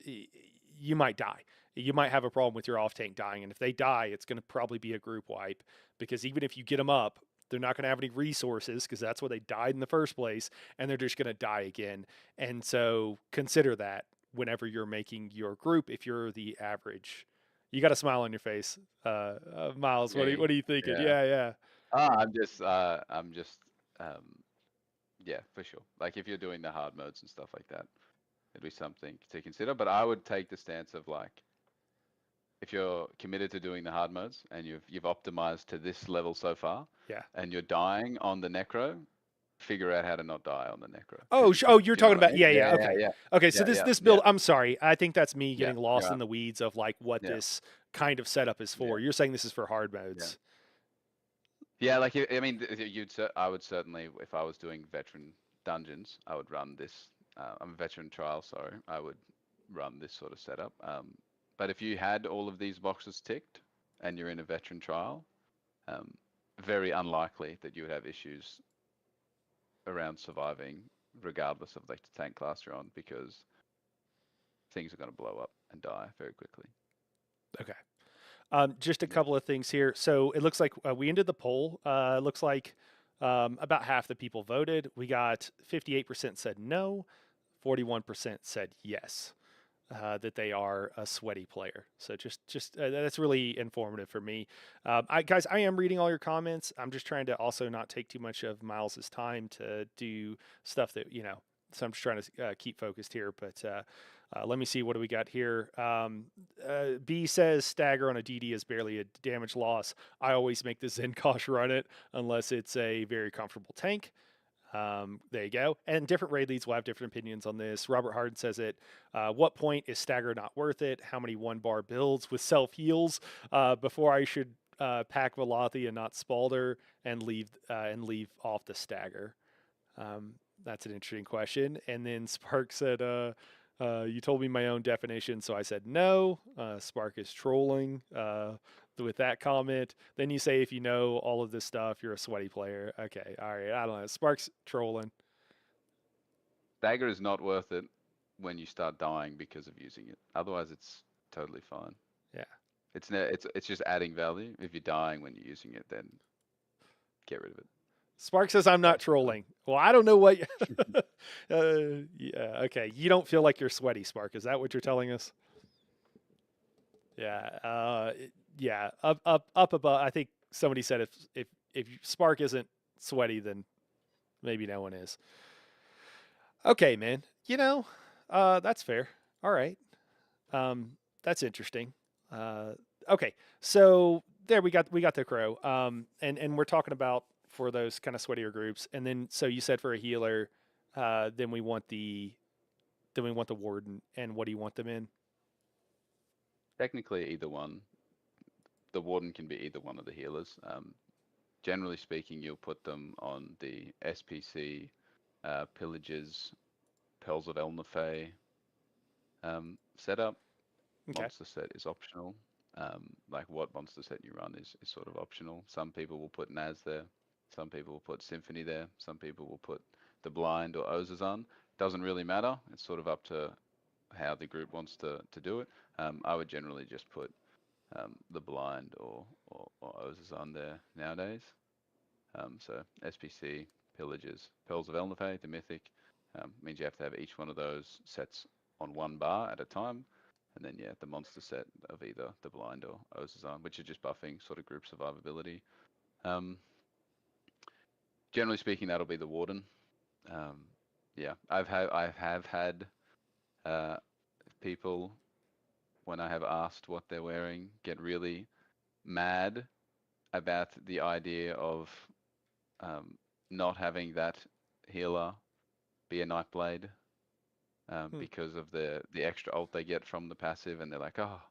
you might die. You might have a problem with your off tank dying. And if they die, it's going to probably be a group wipe because even if you get them up, they're not going to have any resources because that's why they died in the first place. And they're just going to die again. And so consider that whenever you're making your group, if you're the average. You got a smile on your face, Miles. Me, What are you thinking? yeah. Yeah, yeah, I'm just, um, yeah, for sure. Like if you're doing the hard modes and stuff like that, it'd be something to consider. But I would take the stance of like, if you're committed to doing the hard modes and you've optimized to this level so far, yeah. and you're dying on the necro, figure out how to not die on the necro Oh, because you oh, can. you're Do you know talking what I about mean? yeah, Yeah, yeah. yeah, Okay, yeah, okay. So yeah, this yeah, this yeah, build, I'm sorry. I think that's me yeah, getting lost yeah, in the weeds of like what yeah, this kind of setup is yeah, for. You're saying this is for hard yeah. modes. Yeah, like I mean, I would certainly, if I was doing veteran dungeons, I would run this. I'm a veteran trial, sorry. I would run this sort of setup. But if you had all of these boxes ticked, and you're in a veteran trial, um, very unlikely that you would have issues around surviving, regardless of like the tank class you're on, because things are going to blow up and die very quickly. Okay. Just a Yeah. couple of things here. So it looks like we ended the poll. It looks like about half the people voted. We got 58% said no, 41% said yes. That they are a sweaty player. So just that's really informative for me. Guys, I am reading all your comments. I'm just trying to also not take too much of Miles's time to do stuff that So I'm just trying to keep focused here. But let me see what do we got here. B says stagger on a DD is barely a damage loss. I always make the Zenkosh run it unless it's a very comfortable tank. There you go. And different raid leads will have different opinions on this. Robert Harden says it. What point is stagger not worth it? How many one bar builds with self heals before I should pack Velothi and not Spalder and leave off the stagger? Um, that's an interesting question. And then Spark said, "You told me my own definition, so I said no." Spark is trolling with that comment. Then you say, "If you know all of this stuff, you're a sweaty player." Okay, all right. I don't know. Spark's trolling. Dagger is not worth it when you start dying because of using it. Otherwise, it's totally fine. Yeah. It's just adding value. If you're dying when you're using it, then get rid of it. Spark says I'm not Waste of time. trolling. Well, I don't know what. Yeah. Okay. You don't feel like you're sweaty, Spark. Is that what you're telling us? Yeah. Yeah. Up above. I think somebody said if Spark isn't sweaty, then maybe no one is. Okay, man. That's fair. All right. That's interesting. Uh, okay. So there we got the crow. And we're talking about for those kind of sweatier groups, and then so you said for a healer, then we want the warden, and what do you want them in? Technically, either one. The warden can be either one of the healers. Generally speaking, you'll put them on the SPC, pillages, Pearls of Elnafay setup. Okay. Monster set is optional. Like what monster set you run is sort of optional. Some people will put Naz there. Some people will put Symphony there. Some people will put the Blind or Ozazan. Doesn't really matter. It's sort of up to how the group wants to do it. I would generally just put the Blind or Ozazan there nowadays. So SPC, Pillages, Pearls of Elnafay, the Mythic, means you have to have each one of those sets on one bar at a time. And then, yeah, the monster set of either the Blind or Ozazan, which are just buffing sort of group survivability. Um, Generally speaking, that'll be the Warden. Um, yeah, I have had uh, people, when I have asked what they're wearing, get really mad about the idea of um, not having that healer be a Nightblade, Hmm. because of the extra ult they get from the passive, and they're like, oh,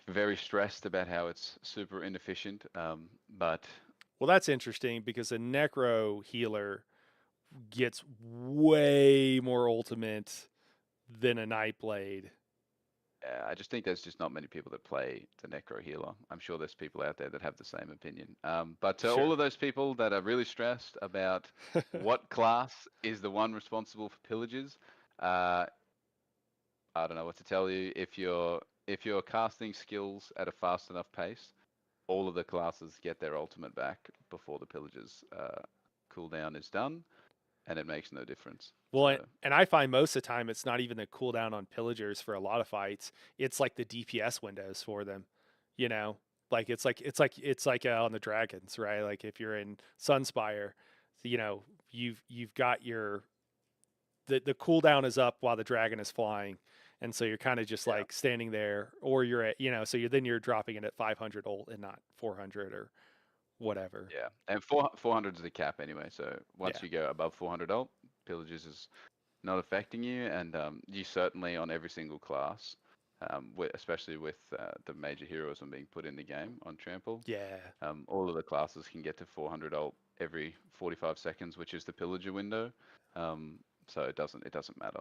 very stressed about how it's super inefficient. But Well, that's interesting because a necro healer gets way more ultimate than a nightblade. I just think there's just not many people that play the Necro healer. I'm sure there's people out there that have the same opinion. But to all Sure. of those people that are really stressed about what class is the one responsible for pillages, uh, I don't know what to tell you. If you're casting skills at a fast enough pace, all of the classes get their ultimate back before the pillages cooldown is done, and it makes no difference. Well, So and I find most of the time it's not even the cooldown on pillagers for a lot of fights. It's like the DPS windows for them. You know, like it's like on the dragons, right? Like if you're in Sunspire, you've got the cooldown is up while the dragon is flying, and so you're kind of just yeah, like standing there, or you're at so you're dropping it at 500 ult and not 400 or whatever. yeah, and 400 is the cap anyway. So Yeah, once you go above 400 ult, pillages is not affecting you, and you certainly on every single class, especially with the major heroism being put in the game on Trample, yeah, all of the classes can get to 400 ult every 45 seconds, which is the pillager window. Um, so it doesn't matter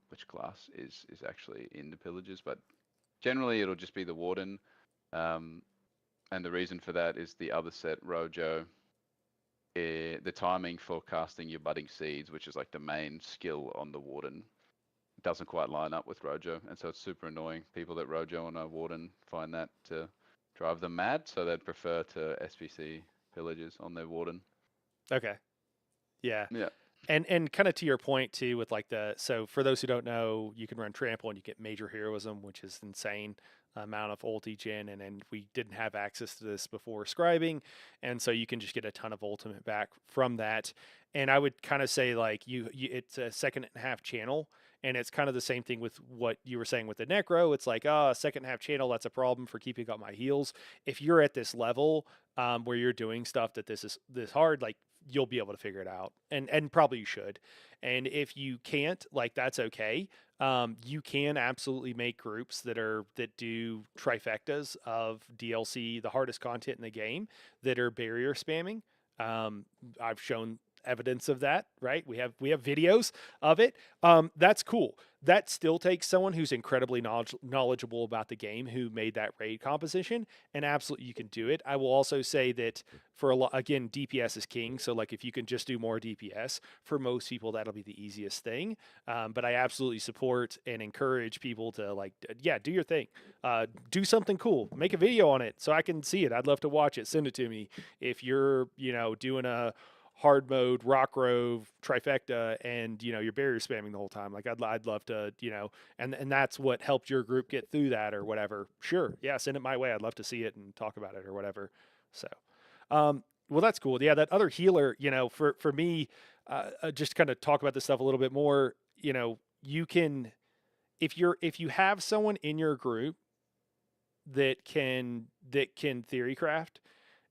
which class is actually in the pillagers, but generally it'll just be the warden. Um, and the reason for that is the other set, Rojo, the timing for casting your budding seeds, which is like the main skill on the Warden, doesn't quite line up with Rojo, and so it's super annoying. People that Rojo on a Warden find that to drive them mad, so they'd prefer to SPC pillagers on their Warden. Okay. Yeah. Yeah. And kind of to your point too, with like so for those who don't know, you can run trample and you get major heroism, which is insane amount of ulti gen, and then we didn't have access to this before scribing, and so you can just get a ton of ultimate back from that. And I would kind of say like it's a second and a half channel, and it's kind of the same thing with what you were saying with the necro. It's like, oh, a second and a half channel, that's a problem for keeping up my heals. If you're at this level where you're doing stuff that this is this hard, like you'll be able to figure it out, and probably you should. And if you can't, like that's okay. You can absolutely make groups that do trifectas of DLC, the hardest content in the game, that are barrier spamming. I've shown evidence of that, right? We have videos of it. That's cool. That still takes someone who's incredibly knowledgeable about the game, who made that raid composition, and absolutely you can do it. I will also say that for a lot, again, DPS is king. So like if you can just do more DPS, for most people that'll be the easiest thing. But I absolutely support and encourage people to like, yeah, do your thing, do something cool, make a video on it so I can see it. I'd love to watch it. Send it to me if you're doing a hard mode rock grove trifecta and you're barrier spamming the whole time. Like I'd love to, and that's what helped your group get through that or whatever. Sure, yeah, send it my way. I'd love to see it and talk about it or whatever. So well, that's cool. Yeah, that other healer, for me, just kind of talk about this stuff a little bit more. You can, if you have someone in your group that can theory craft,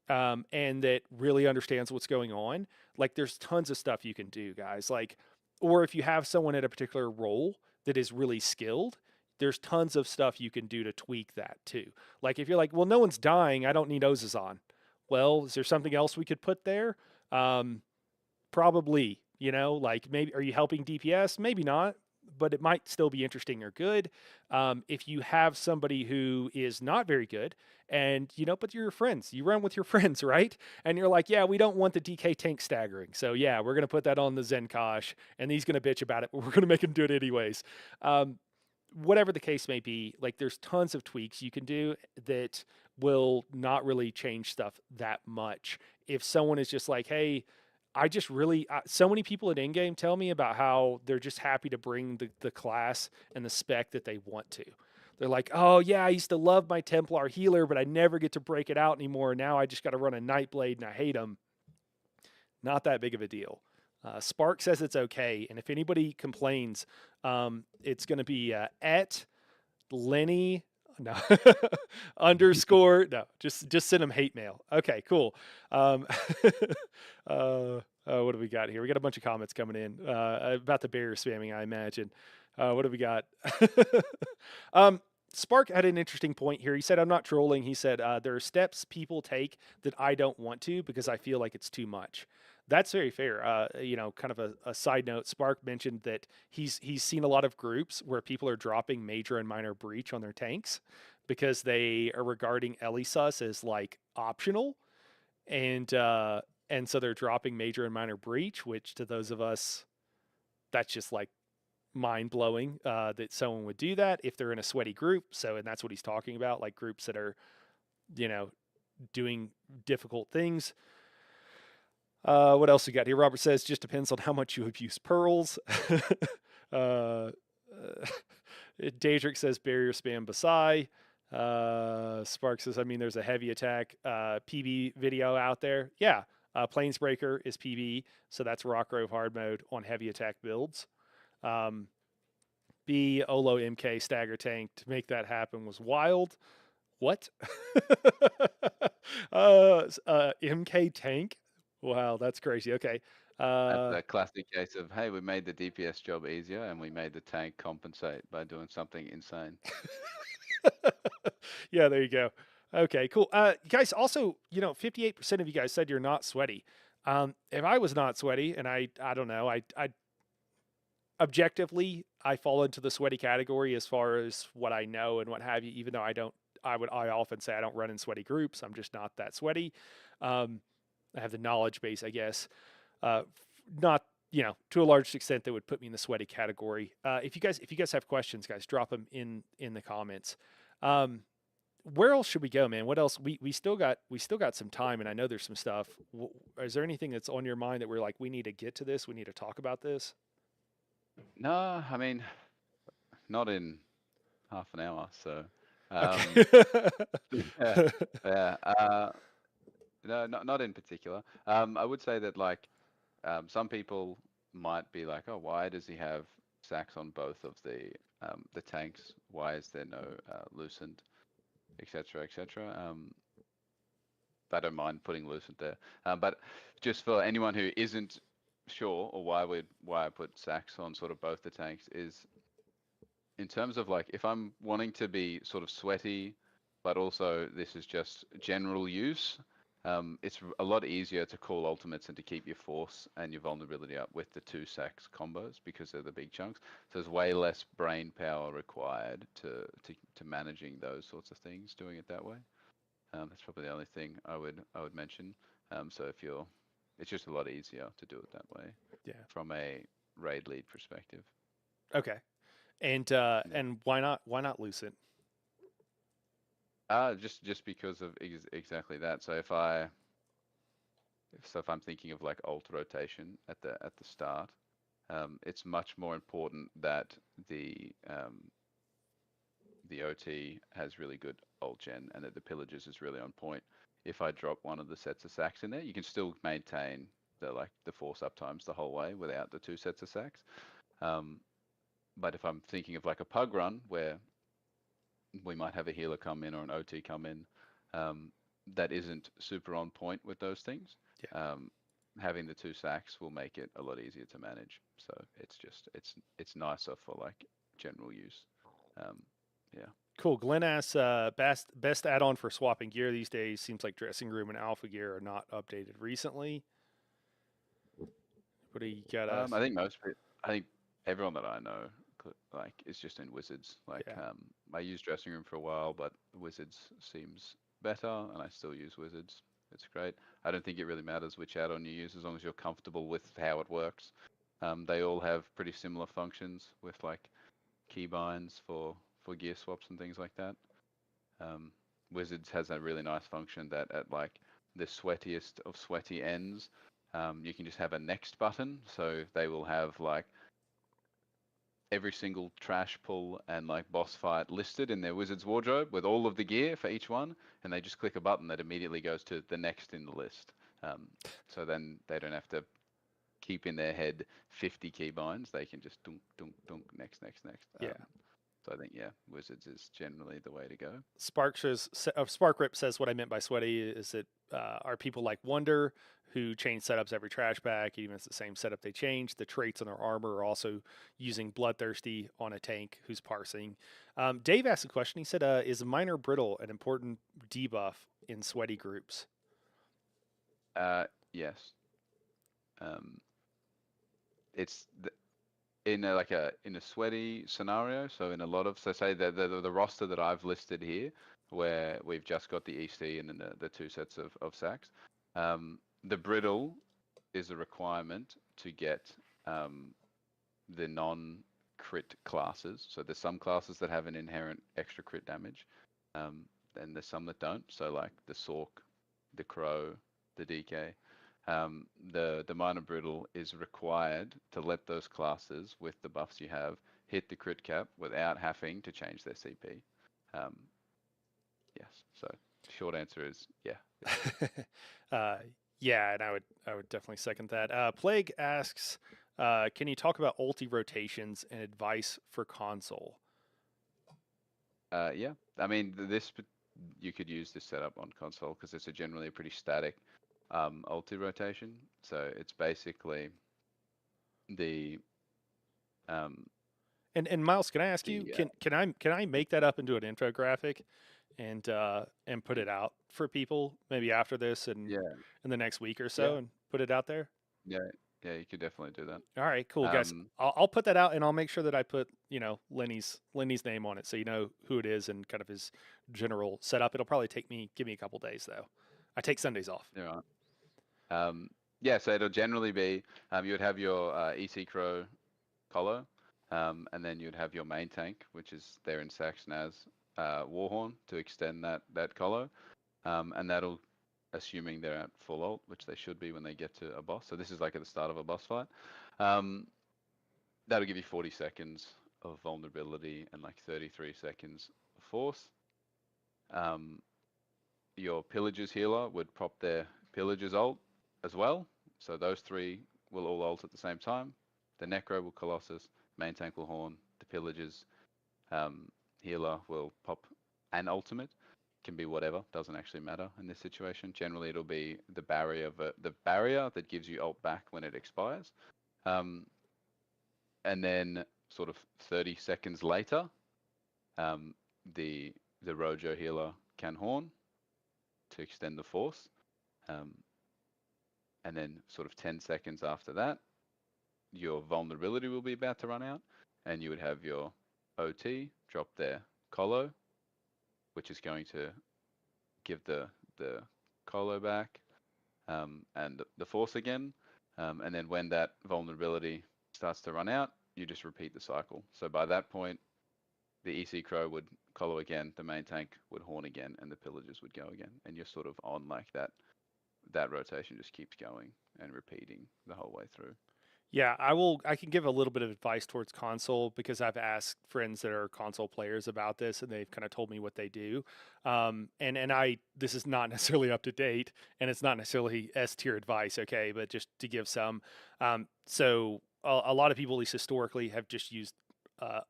and that really understands what's going on, like there's tons of stuff you can do, guys. Like, or if you have someone at a particular role that is really skilled, there's tons of stuff you can do to tweak that too. Like if you're like, well, no one's dying, I don't need Oz's on. Well, is there something else we could put there? Probably, like maybe, are you helping DPS? Maybe not, but it might still be interesting or good. If you have somebody who is not very good, and but you're friends, you run with your friends, right? And you're like, yeah, we don't want the DK tank staggering, so yeah, we're gonna put that on the Zenkosh, and he's gonna bitch about it, but we're gonna make him do it anyways. Whatever the case may be, like there's tons of tweaks you can do that will not really change stuff that much. If someone is just like, hey, I just really, so many people at Endgame tell me about how they're just happy to bring the class and the spec that they want to. They're like, oh yeah, I used to love my Templar healer, but I never get to break it out anymore. Now I just got to run a Nightblade and I hate them. Not that big of a deal. Spark says it's okay, and if anybody complains, it's going to be at Lenny. No, underscore. No, just send them hate mail. Okay, cool. What do we got here? We got a bunch of comments coming in about the barrier spamming, I imagine. What do we got? Spark had an interesting point here. He said, I'm not trolling. He said, there are steps people take that I don't want to because I feel like it's too much. That's very fair. Kind of a side note, Spark mentioned that he's seen a lot of groups where people are dropping major and minor breach on their tanks because they are regarding Elisus as like optional. And so they're dropping major and minor breach, which to those of us, that's just like mind blowing that someone would do that if they're in a sweaty group. So, and that's what he's talking about, like groups that are, doing difficult things. What else we got here? Robert says, just depends on how much you abuse pearls. Daedric says, barrier spam Basai. Spark says, I mean, there's a heavy attack PB video out there. Yeah. Planesbreaker is PB, so that's Rockgrove hard mode on heavy attack builds. B, Olo MK stagger tank to make that happen was wild. What? MK tank? Wow, that's crazy. Okay. That's a classic case of, hey, we made the DPS job easier and we made the tank compensate by doing something insane. Yeah, there you go. Okay, cool. Guys, also, 58% of you guys said you're not sweaty. If I was not sweaty, and I don't know, I objectively, I fall into the sweaty category as far as what I know and what have you, even though I often say I don't run in sweaty groups. I'm just not that sweaty. Um, I have the knowledge base, I guess. Not to a large extent that would put me in the sweaty category. If you guys have questions, guys, drop them in the comments. Um, where else should we go, man? What else? We still got some time, and I know there's some stuff. Is there anything that's on your mind that we're like, we need to get to this? We need to talk about this. No, I mean, not in half an hour. So, um, Okay. yeah, yeah. No, not in particular. I would say that like some people might be like, oh, why does he have sacks on both of the tanks? Why is there no loosened, etc., etc. I don't mind putting loosened there, but just for anyone who isn't sure or why I put sacks on sort of both the tanks is in terms of like if I'm wanting to be sort of sweaty, but also this is just general use, it's a lot easier to call ultimates and to keep your force and your vulnerability up with the two sacks combos because they're the big chunks. So there's way less brain power required to managing those sorts of things, doing it that way. That's probably the only thing I would mention. So if you're, it's just a lot easier to do it that way Yeah. from a raid lead perspective. Okay. And Yeah. and why not loosen? Just because of exactly that. So if I'm thinking of like alt rotation at the start, it's much more important that the OT has really good alt gen and that the pillages is really on point. If I drop one of the sets of sacks in there, you can still maintain the force up times the whole way without the two sets of sacks. Um, but if I'm thinking of like a pug run where we might have a healer come in or an OT come in um, that isn't super on point with those things. Yeah. Um, Having the two sacks will make it a lot easier to manage. So it's nicer for like general use. Um, yeah. Cool. Glenn asks, best add-on for swapping gear these days. Seems like dressing room and alpha gear are not updated recently. What do you got us? I think I think everyone that I know, like, is just in Wizards. Like, Yeah. I used Dressing Room for a while, but Wizards seems better, and I still use Wizards. It's great. I don't think it really matters which add-on you use as long as you're comfortable with how it works. They all have pretty similar functions with like keybinds for gear swaps and things like that. Um, Wizards has a really nice function that at like the sweatiest of sweaty ends, you can just have a next button. So they will have like every single trash pull and like boss fight listed in their Wizard's wardrobe with all of the gear for each one, and they just click a button that immediately goes to the next in the list. Um, so then they don't have to keep in their head 50 keybinds. They can just dunk, dunk, dunk, next, next, next. Yeah. So I think yeah, Wizards is generally the way to go. Spark Rip says what I meant by sweaty is that are people like Wonder who change setups every trash pack, even if it's the same setup they change. The traits on their armor are also using Bloodthirsty on a tank who's parsing. Dave asked a question. He said, "Is minor brittle an important debuff in sweaty groups?" Yes. Um, it's in a, like a in a sweaty scenario. So in a lot of so say the roster that I've listed here, where we've just got the EC and then the two sets of sacks, the brittle is a requirement to get the non crit classes. So there's some classes that have an inherent extra crit damage, and there's some that don't. So like the Sork, the Crow, the DK. The minor brittle is required to let those classes with the buffs you have hit the crit cap without having to change their CP. Um, yes. So short answer is yeah. uh, yeah, and I would definitely second that. Plague asks, can you talk about ulti rotations and advice for console? Yeah. I mean you could use this setup on console because it's a generally a pretty static ulti rotation. So it's basically the um, And Miles, can I ask you, the can I make that up into an infographic and put y- it out for people maybe after this and yeah in the next week or yeah so and put it out there? yeah Yeah, you could definitely do that. All right, cool, guys. Um, I'll put that out, and I'll make sure that I put Lenny's name on it, so you know who it is and kind of his general setup. It'll probably give me a couple days though. I take Sundays off. you know, yeah, so it'll generally be you would have your EC Crow Colo, and then you'd have your main tank, which is there in section as Warhorn to extend that Colo, and that'll assuming they're at full ult, which they should be when they get to a boss. So this is like at the start of a boss fight. Um, that'll give you 40 seconds of vulnerability and like 33 seconds of force. Um, your Pillagers healer would prop their Pillagers ult as well. So those three will all ult at the same time. The Necro will Colossus, main tank will Horn, the Pillagers um, healer will pop an ultimate. Can be whatever, doesn't actually matter in this situation. Generally, it'll be the barrier that gives you ult back when it expires. Um, and then sort of 30 seconds later, um, the Rojo healer can Horn to extend the force. Um, and then sort of 10 seconds after that, your vulnerability will be about to run out, and you would have your OT drop their Colo, which is going to give the Colo back and the force again. And then when that vulnerability starts to run out, you just repeat the cycle. So by that point, the EC Crow would Colo again, the main tank would Horn again, and the Pillagers would go again. And you're sort of on like that. That rotation just keeps going and repeating the whole way through. Yeah, I will. I can give a little bit of advice towards console because I've asked friends that are console players about this, and they've kind of told me what they do. And I this is not necessarily up to date, and it's not necessarily S tier advice, okay? But just to give some, so a lot of people, at least historically, have just used a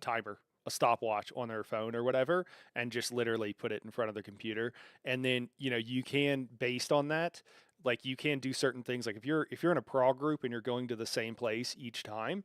timer, a stopwatch on their phone or whatever, and just literally put it in front of the computer, and then you can based on that like you can do certain things like if you're in a prog group and you're going to the same place each time,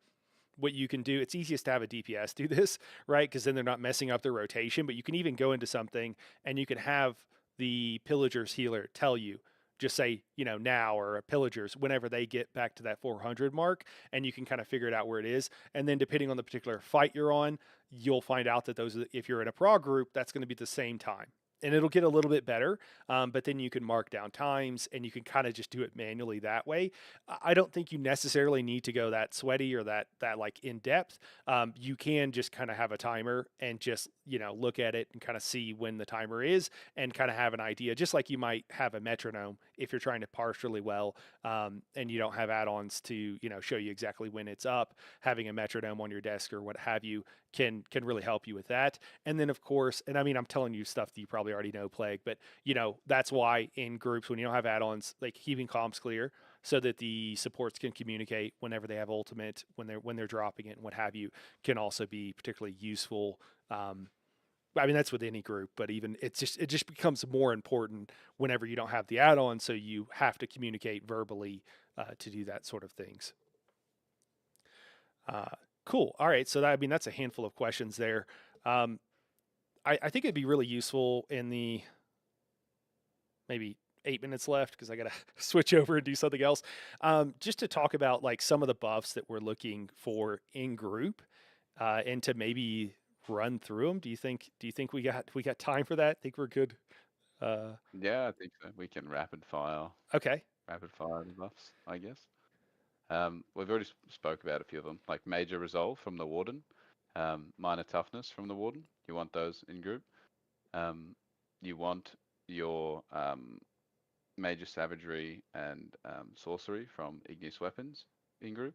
what you can do, it's easiest to have a DPS do this, right? Because then they're not messing up their rotation. But you can even go into something and you can have the pillagers healer tell you, just say, now or pillagers whenever they get back to that 400 mark, and you can kind of figure it out where it is. And then depending on the particular fight you're on, you'll find out that if you're in a prog group, that's going to be at the same time, and it'll get a little bit better. But then you can mark down times and you can kind of just do it manually that way. I don't think you necessarily need to go that sweaty or that like in depth. You can just kind of have a timer and just look at it and kind of see when the timer is and kind of have an idea, just like you might have a metronome if you're trying to parse really well, and you don't have add-ons to show you exactly when it's up. Having a metronome on your desk or what have you can really help you with that. And then of course, and I mean I'm telling you stuff that you probably already know, Plague, but that's why in groups when you don't have add-ons, like keeping comms clear so that the supports can communicate whenever they have ultimate, when they're dropping it and what have you, can also be particularly useful. I mean that's with any group, but even it just becomes more important whenever you don't have the add-on, so you have to communicate verbally to do that sort of things. Uh, cool. All right. So that's a handful of questions there. Um, I think it'd be really useful in the maybe 8 minutes left because I got to switch over and do something else. Just to talk about like some of the buffs that we're looking for in group, and to maybe run through them. Do you think we got time for that? Think we're good? Uh, Yeah, I think so. We can okay. rapid fire the buffs, I guess. We've already spoke about a few of them, like major resolve from the warden, minor toughness from the warden. You want those in group. Um, you want your major savagery and sorcery from igneous weapons in group.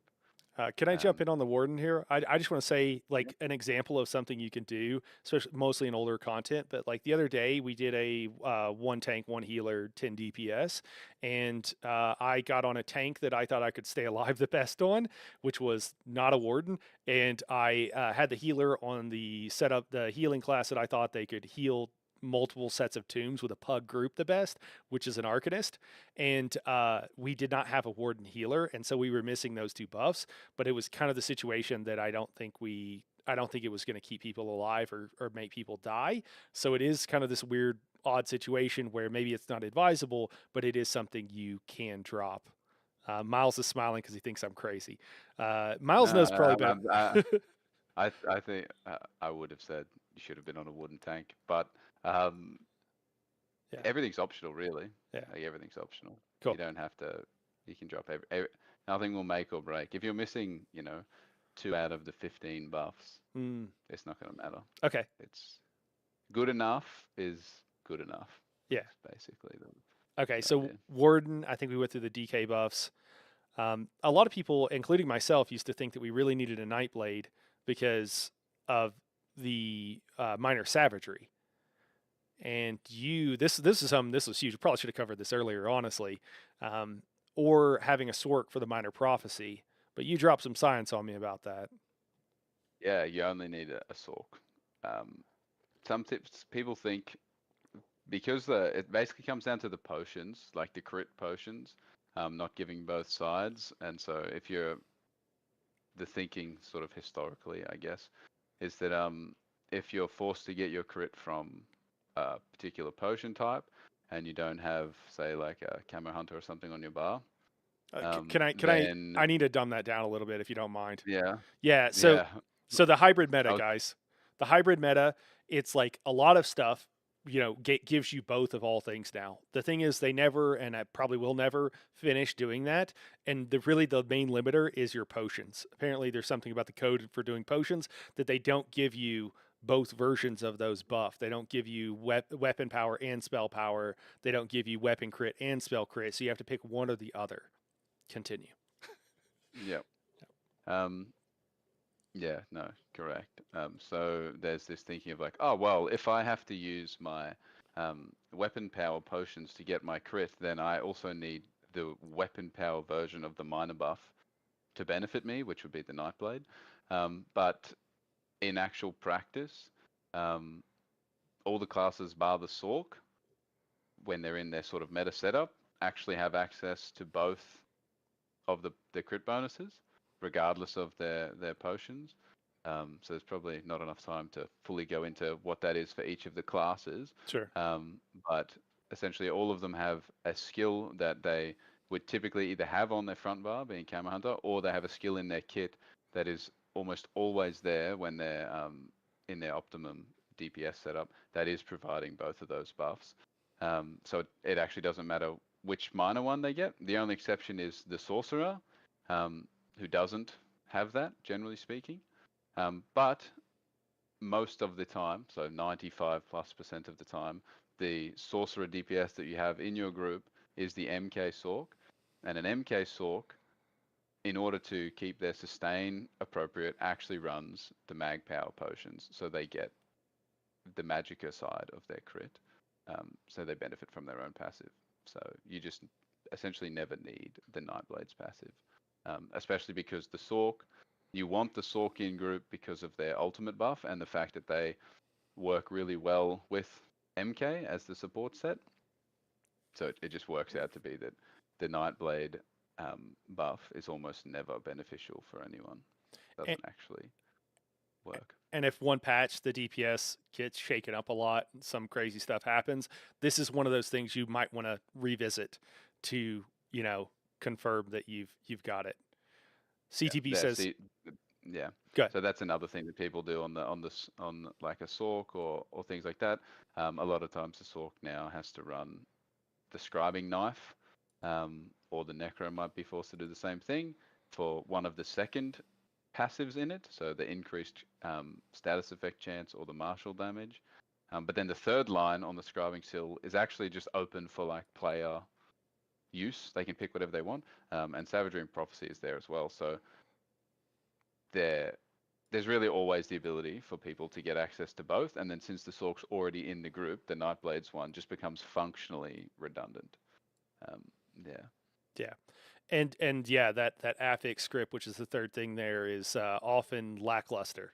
Can I jump Um, in on the warden here? I just want to say yeah, like an example of something you can do, especially mostly in older content. But like the other day, we did a one tank, one healer, 10 DPS, and I got on a tank that I thought I could stay alive the best on, which was not a warden, and I had the healer on the setup, the healing class that I thought they could heal multiple sets of tombs with a pug group the best, which is an arcanist, and we did not have a warden healer, and so we were missing those two buffs. But it was kind of the situation that I don't think it was going to keep people alive or make people die. So it is kind of this weird, odd situation where maybe it's not advisable, but it is something you can drop. Miles is smiling because he thinks I'm crazy. Miles knows probably No, better. I think I would have said you should have been on a wooden tank, but um, Yeah, everything's optional, really. yeah, Like everything's optional. You cool. don't have to. You can drop nothing will make or break. If you're missing, 2 out of the 15 buffs, Mm, it's not going to matter. okay, It's good enough is good enough. yeah, Is basically okay. the So idea. Warden, I think we went through the DK buffs. A lot of people, including myself, used to think that we really needed a Nightblade because of the minor savagery. And this is something, this was huge. We probably should have covered this earlier, honestly. Um, or having a Sork for the minor prophecy, but you dropped some science on me about that. Yeah, you only need a Sork. Um, some tips people think because it basically comes down to the potions, like the crit potions, not giving both sides. And so if you're the thinking sort of historically, I guess, is that if you're forced to get your crit from a particular potion type and you don't have, say, like a camo hunter or something on your bar, Can then I need to dumb that down a little bit if you don't mind. yeah, Yeah, yeah, so the hybrid meta, I'll, guys. The hybrid meta, it's like a lot of stuff, gives you both of all things now. The thing is they never, and I probably will never finish doing that, and the main limiter is your potions. Apparently there's something about the code for doing potions that they don't give you both versions of those buff. They don't give you weapon power and spell power. They don't give you weapon crit and spell crit. So you have to pick one or the other. Continue. yeah. Um, Yeah, no, correct. So there's this thinking of like, oh, well, if I have to use my weapon power potions to get my crit, then I also need the weapon power version of the minor buff to benefit me, which would be the Nightblade. But in actual practice, um, all the classes bar the Sork, when they're in their sort of meta setup, actually have access to both of the crit bonuses, regardless of their potions. So there's probably not enough time to fully go into what that is for each of the classes. Sure. But essentially, all of them have a skill that they would typically either have on their front bar, being Camo Hunter, or they have a skill in their kit that is almost always there when they're in their optimum DPS setup that is providing both of those buffs. So it actually doesn't matter which minor one they get. The only exception is the sorcerer, who doesn't have that, generally speaking. But most of the time, so 95+% of the time, the sorcerer DPS that you have in your group is the MK Sork. And an MK Sork, in order to keep their sustain appropriate, actually runs the mag power potions. So they get the magicka side of their crit. So they benefit from their own passive. So you just essentially never need the Nightblade's passive, especially because the Sork, you want the Sork in group because of their ultimate buff and the fact that they work really well with MK as the support set. So it just works out to be that the Nightblade buff is almost never beneficial for anyone. It And, doesn't actually work. and if one patch the DPS gets shaken up a lot, some crazy stuff happens, this is one of those things you might want to revisit to, confirm that you've got it. Yeah, CTB there. says, See, yeah. "Good, So that's another thing that people do on like a Sork or things like that. A lot of times the Sork now has to run the scribing knife, or the Necro might be forced to do the same thing for one of the second passives in it, so the increased status effect chance or the martial damage. But then the third line on the scribing sill is actually just open for like player use. They can pick whatever they want, and Savagery and Prophecy is there as well. So there's really always the ability for people to get access to both. And then since the Sork's already in the group, the Nightblades one just becomes functionally redundant. Um, yeah. yeah." And yeah, that affix script, which is the third thing there, is often lackluster.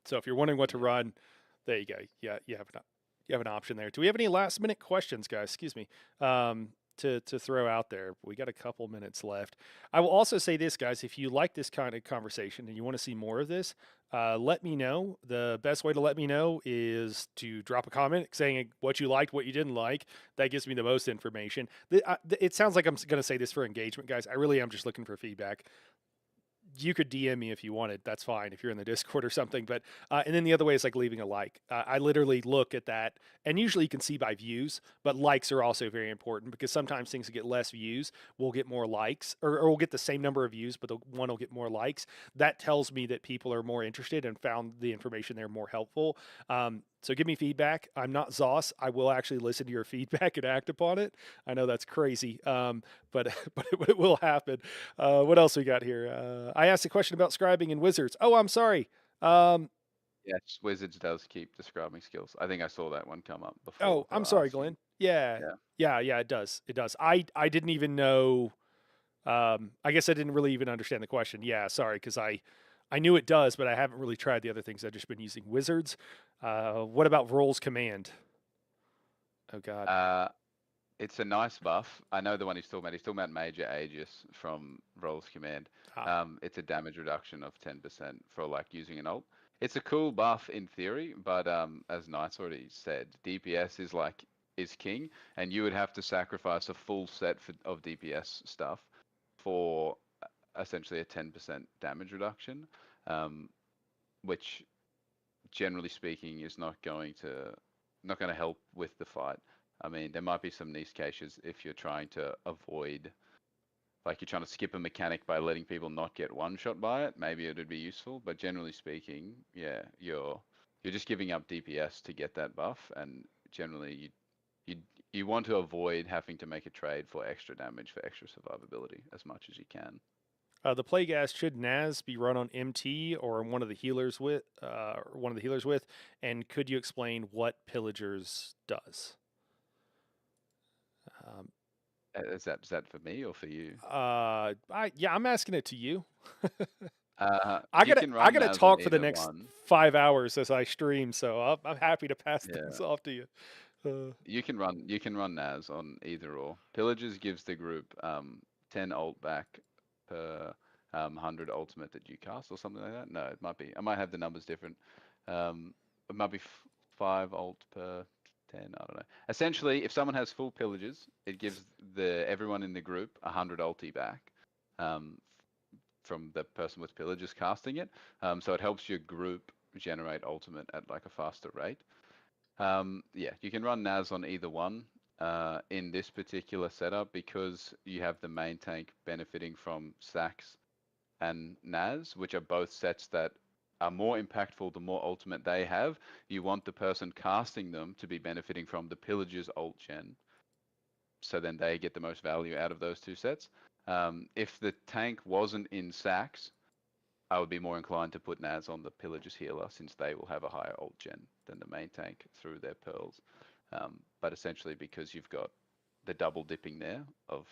So if you're wondering what to Yeah. run, there you go. Yeah, you have an option there. Do we have any last minute questions, guys? Excuse me. to throw out there. We got a couple minutes left. I will also say this, guys: if you like this kind of conversation and you want to see more of this, let me know. The best way to let me know is to drop a comment saying what you liked, what you didn't like. That gives me the most information. It sounds like I'm going to say this for engagement, guys. I really am just looking for feedback. You could DM me if you wanted. That's fine if you're in the Discord or something. But and then the other way is like leaving a like. I literally look at that, and usually you can see by views, but likes are also very important because sometimes things that get less views will get more likes, or we'll get the same number of views, but the one will get more likes. That tells me that people are more interested and found the information there more helpful. So give me feedback. I'm not Zoss. I will actually listen to your feedback and act upon it. I know that's crazy, but but it will happen. What else we got here? I asked a question about scribing in Wizards. Oh, I'm sorry. Um, Yes, Wizards does keep describing skills. I think I saw that one come up before. oh, They I'm were sorry, asking. Glenn. Yeah, Yeah. yeah, it does. It does. I didn't even know. I guess I didn't really even understand the question. Yeah, sorry, because I knew it does, but I haven't really tried the other things. I've just been using Wizards. What about Roles Command? Oh God. Uh, it's a nice buff. I know the one he's talking about. He's talking about Major Aegis from Rolls Command. Ah, It's a damage reduction of 10% for like using an ult. It's a cool buff in theory, but as Knight's already said, DPS is king, and you would have to sacrifice a full set of DPS stuff for essentially a 10% damage reduction, um, which generally speaking is not going to help with the fight. I mean, there might be some niche cases if you're trying to avoid, like you're trying to skip a mechanic by letting people not get one shot by it. Maybe it would be useful, but generally speaking, yeah, you're just giving up DPS to get that buff, and generally you you want to avoid having to make a trade for extra damage for extra survivability as much as you can. the plague gas should Naz be run on MT or one of the healers with And could you explain what Pillagers does? Um, Is that for me or for you? I'm asking it to you. You can I run gotta Naz on talk for the either next one. 5 hours as I stream, so I'm happy to pass things Yeah. off to you. Uh, You can run Naz on either or. Pillagers gives the group 10 ult back per 100 ultimate that you cast or something like that. No, it might be. I might have the numbers different. It might be 5 ult per 10. I don't know. Essentially, if someone has full pillagers, it gives the everyone in the group 100 ulti back um, from the person with pillagers casting it. So it helps your group generate ultimate at like a faster rate. Yeah, you can run Naz on either one in this particular setup because you have the main tank benefiting from Sax and Naz, which are both sets that are more impactful the more ultimate they have. You want the person casting them to be benefiting from the Pillager's ult gen, so then they get the most value out of those two sets. If the tank wasn't in Sax, I would be more inclined to put Naz on the Pillager's healer since they will have a higher ult gen than the main tank through their pearls. But essentially, because you've got the double dipping there of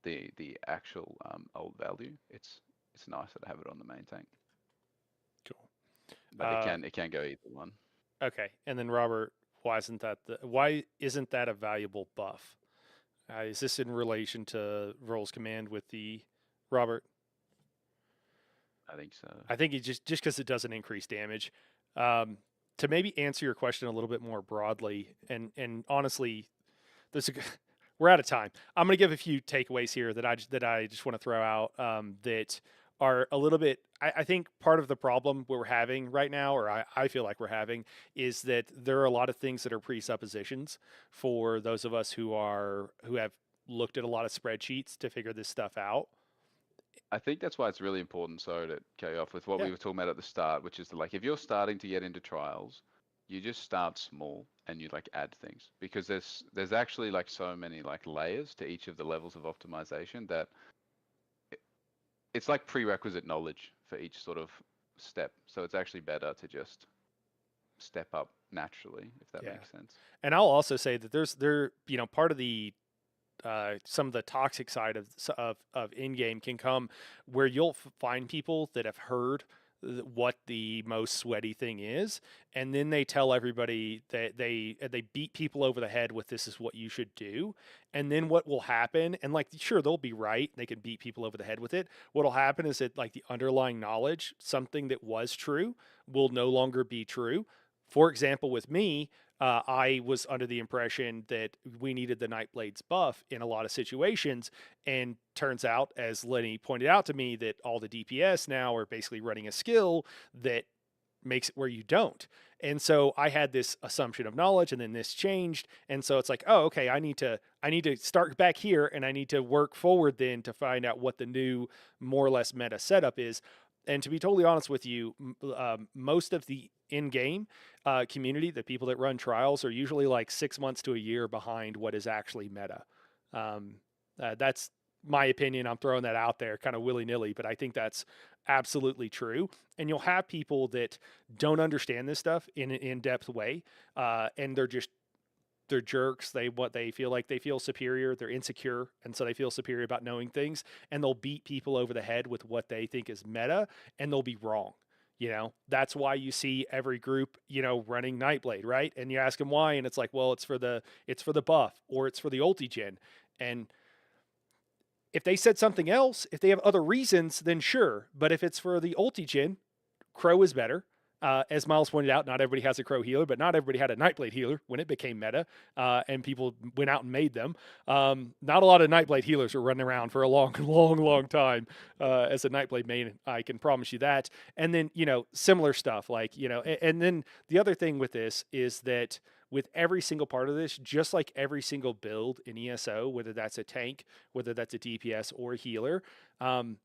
the actual ult value, it's nicer to have it on the main tank. cool. But it can go either one. Okay, and then Robert, why isn't that a valuable buff? Is this in relation to Roll's command with the Robert? I think so. I think it just because it doesn't increase damage. Um, to maybe answer your question a little bit more broadly, and honestly, there's a, we're out of time. I'm going to give a few takeaways here that I just want to throw out that are a little bit. I think part of the problem we're having right now, or I feel like we're having, is that there are a lot of things that are presuppositions for those of us who have looked at a lot of spreadsheets to figure this stuff out. I think that's why it's really important. Sorry to carry off with what Yeah, we were talking about at the start, which is like if you're starting to get into trials, you just start small and you like add things because there's actually like so many like layers to each of the levels of optimization that it's like prerequisite knowledge for each sort of step. So it's actually better to just step up naturally, if that yeah. makes sense. And I'll also say that part of the some of the toxic side of in game can come where you'll find people that have heard what the most sweaty thing is, and then they tell everybody that they beat people over the head with this is what you should do. And then what will happen, and like sure they'll be right, they can beat people over the head with it. What'll happen is that like the underlying knowledge, something that was true, will no longer be true. For example, with me, I was under the impression that we needed the Nightblade's buff in a lot of situations, and turns out, as Lenny pointed out to me, that all the DPS now are basically running a skill that makes it where you don't. And so I had this assumption of knowledge, and then this changed, and so it's like, oh, okay, I need to start back here, and I need to work forward then to find out what the new, more or less meta setup is. And to be totally honest with you, most of the in-game community, the people that run trials, are usually like 6 months to a year behind what is actually meta. Um, that's my opinion. I'm throwing that out there kind of willy nilly, but I think that's absolutely true. And you'll have people that don't understand this stuff in an in-depth way, and they're jerks. They feel like they feel superior. They're insecure, and so they feel superior about knowing things, and they'll beat people over the head with what they think is meta, and they'll be wrong. That's why you see every group, running Nightblade, right? And you ask them why, and it's like, well, it's for the buff, or it's for the ulti gen. And if they said something else, if they have other reasons, then sure. But if it's for the ulti gen, Crow is better. As Miles pointed out, not everybody has a Crow healer, but not everybody had a Nightblade healer when it became meta, and people went out and made them. Not a lot of Nightblade healers were running around for a long, long, long time as a Nightblade main. I can promise you that. And then, similar stuff like, and then the other thing with this is that with every single part of this, just like every single build in ESO, whether that's a tank, whether that's a DPS or a healer, and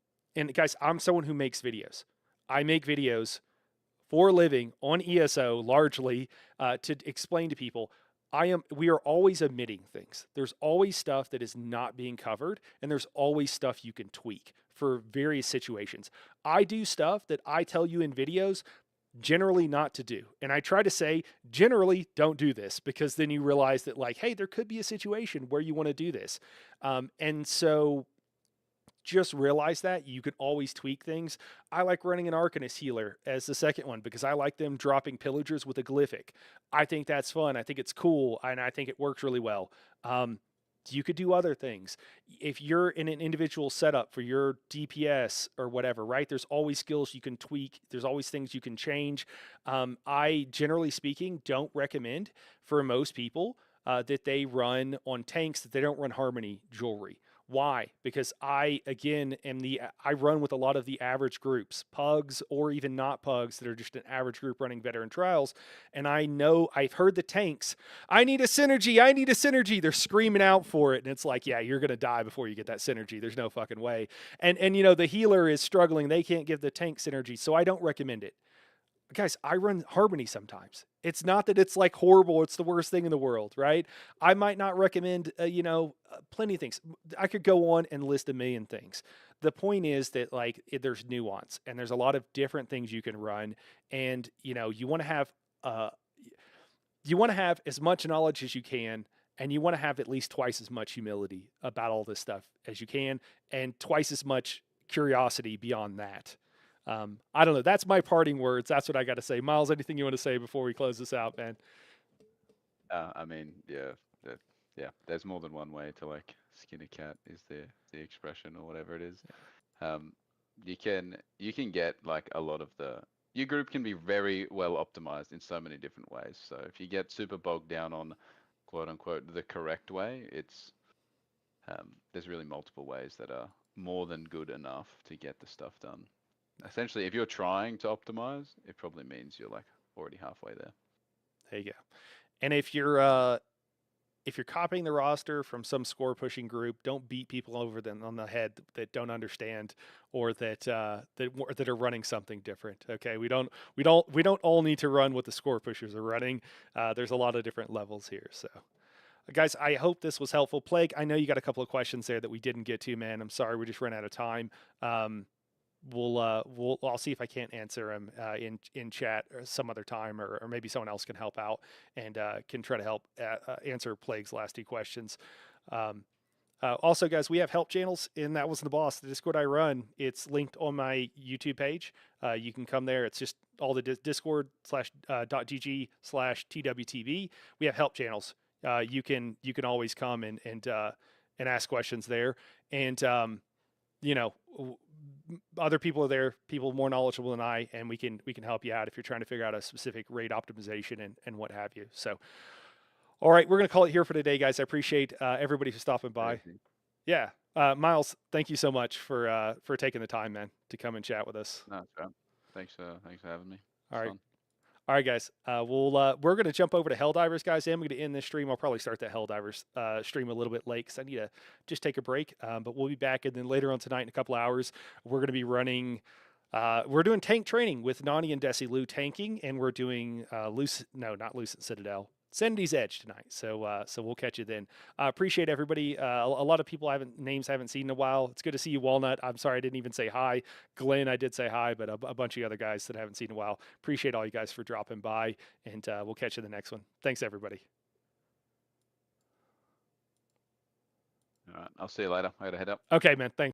guys, I'm someone who makes videos. I make videos for a living on ESO largely to explain to people we are always omitting things. There's always stuff that is not being covered, and there's always stuff you can tweak for various situations. I do stuff that I tell you in videos generally not to do. And I try to say, generally don't do this, because then you realize that like, hey, there could be a situation where you want to do this. And so just realize that you can always tweak things. I like running an Arcanist healer as the second one because I like them dropping pillagers with a glyphic. I think that's fun. I think it's cool, and I think it works really well. You could do other things. If you're in an individual setup for your DPS or whatever, right? There's always skills you can tweak. There's always things you can change. I, generally speaking, don't recommend for most people that they run on tanks, that they don't run Harmony jewelry. Why? Because I run with a lot of the average groups, pugs or even not pugs that are just an average group running veteran trials. And I've heard the tanks, I need a synergy, I need a synergy. They're screaming out for it. And it's like, yeah, you're gonna die before you get that synergy. There's no fucking way. And the healer is struggling. They can't give the tank synergy. So I don't recommend it. Guys, I run Harmony sometimes. It's not that it's like horrible, it's the worst thing in the world, right? I might not recommend, plenty of things. I could go on and list a million things. The point is that like there's nuance, and there's a lot of different things you can run, and uh you want to have as much knowledge as you can, and you want to have at least twice as much humility about all this stuff as you can, and twice as much curiosity beyond that. I don't know. That's my parting words. That's what I got to say. Miles, anything you want to say before we close this out, man? I mean, yeah, that, yeah. There's more than one way to like skin a cat, is the expression or whatever it is. Um, you can get like a lot of your group can be very well optimized in so many different ways. So if you get super bogged down on quote unquote the correct way, there's really multiple ways that are more than good enough to get the stuff done. Essentially, if you're trying to optimize, it probably means you're like already halfway there. There you go. And if you're copying the roster from some score pushing group, don't beat people over them on the head that don't understand, or that are running something different. Okay, we don't all need to run what the score pushers are running. There's a lot of different levels here. So, guys, I hope this was helpful. Plague, I know you got a couple of questions there that we didn't get to, man. I'm sorry, we just ran out of time. I'll see if I can't answer them in chat or some other time, or maybe someone else can help out and can try to help answer Plague's last two questions. Um, Also, guys, we have help channels, and that was the boss. The Discord I run, it's linked on my YouTube page. You can come there. It's just all the Discord slash .gg/TWTV. We have help channels. You can always come and ask questions there. And you know, other people are there, people more knowledgeable than I, and we can help you out if you're trying to figure out a specific rate optimization and what have you. So, all right, we're gonna call it here for today, guys. I appreciate everybody for stopping by. Crazy. Yeah. Miles, thank you so much for taking the time, man, to come and chat with us. No, it's right. Thanks for having me. All It's right. fun. All right, guys. We're gonna jump over to Helldivers, guys. I'm gonna end this stream. I'll probably start the Helldivers stream a little bit late because I need to just take a break. But we'll be back, and then later on tonight in a couple hours, we're gonna be running. We're doing tank training with Nani and Desilu tanking, and we're doing not Lucent Citadel, Sanity's Edge tonight. So we'll catch you then. Appreciate everybody. A lot of people names I haven't seen in a while. It's good to see you, Walnut. I'm sorry I didn't even say hi. Glenn, I did say hi, but a bunch of other guys that I haven't seen in a while. Appreciate all you guys for dropping by, and we'll catch you in the next one. Thanks, everybody. All right. I'll see you later. I gotta head up. Okay, man. Thanks.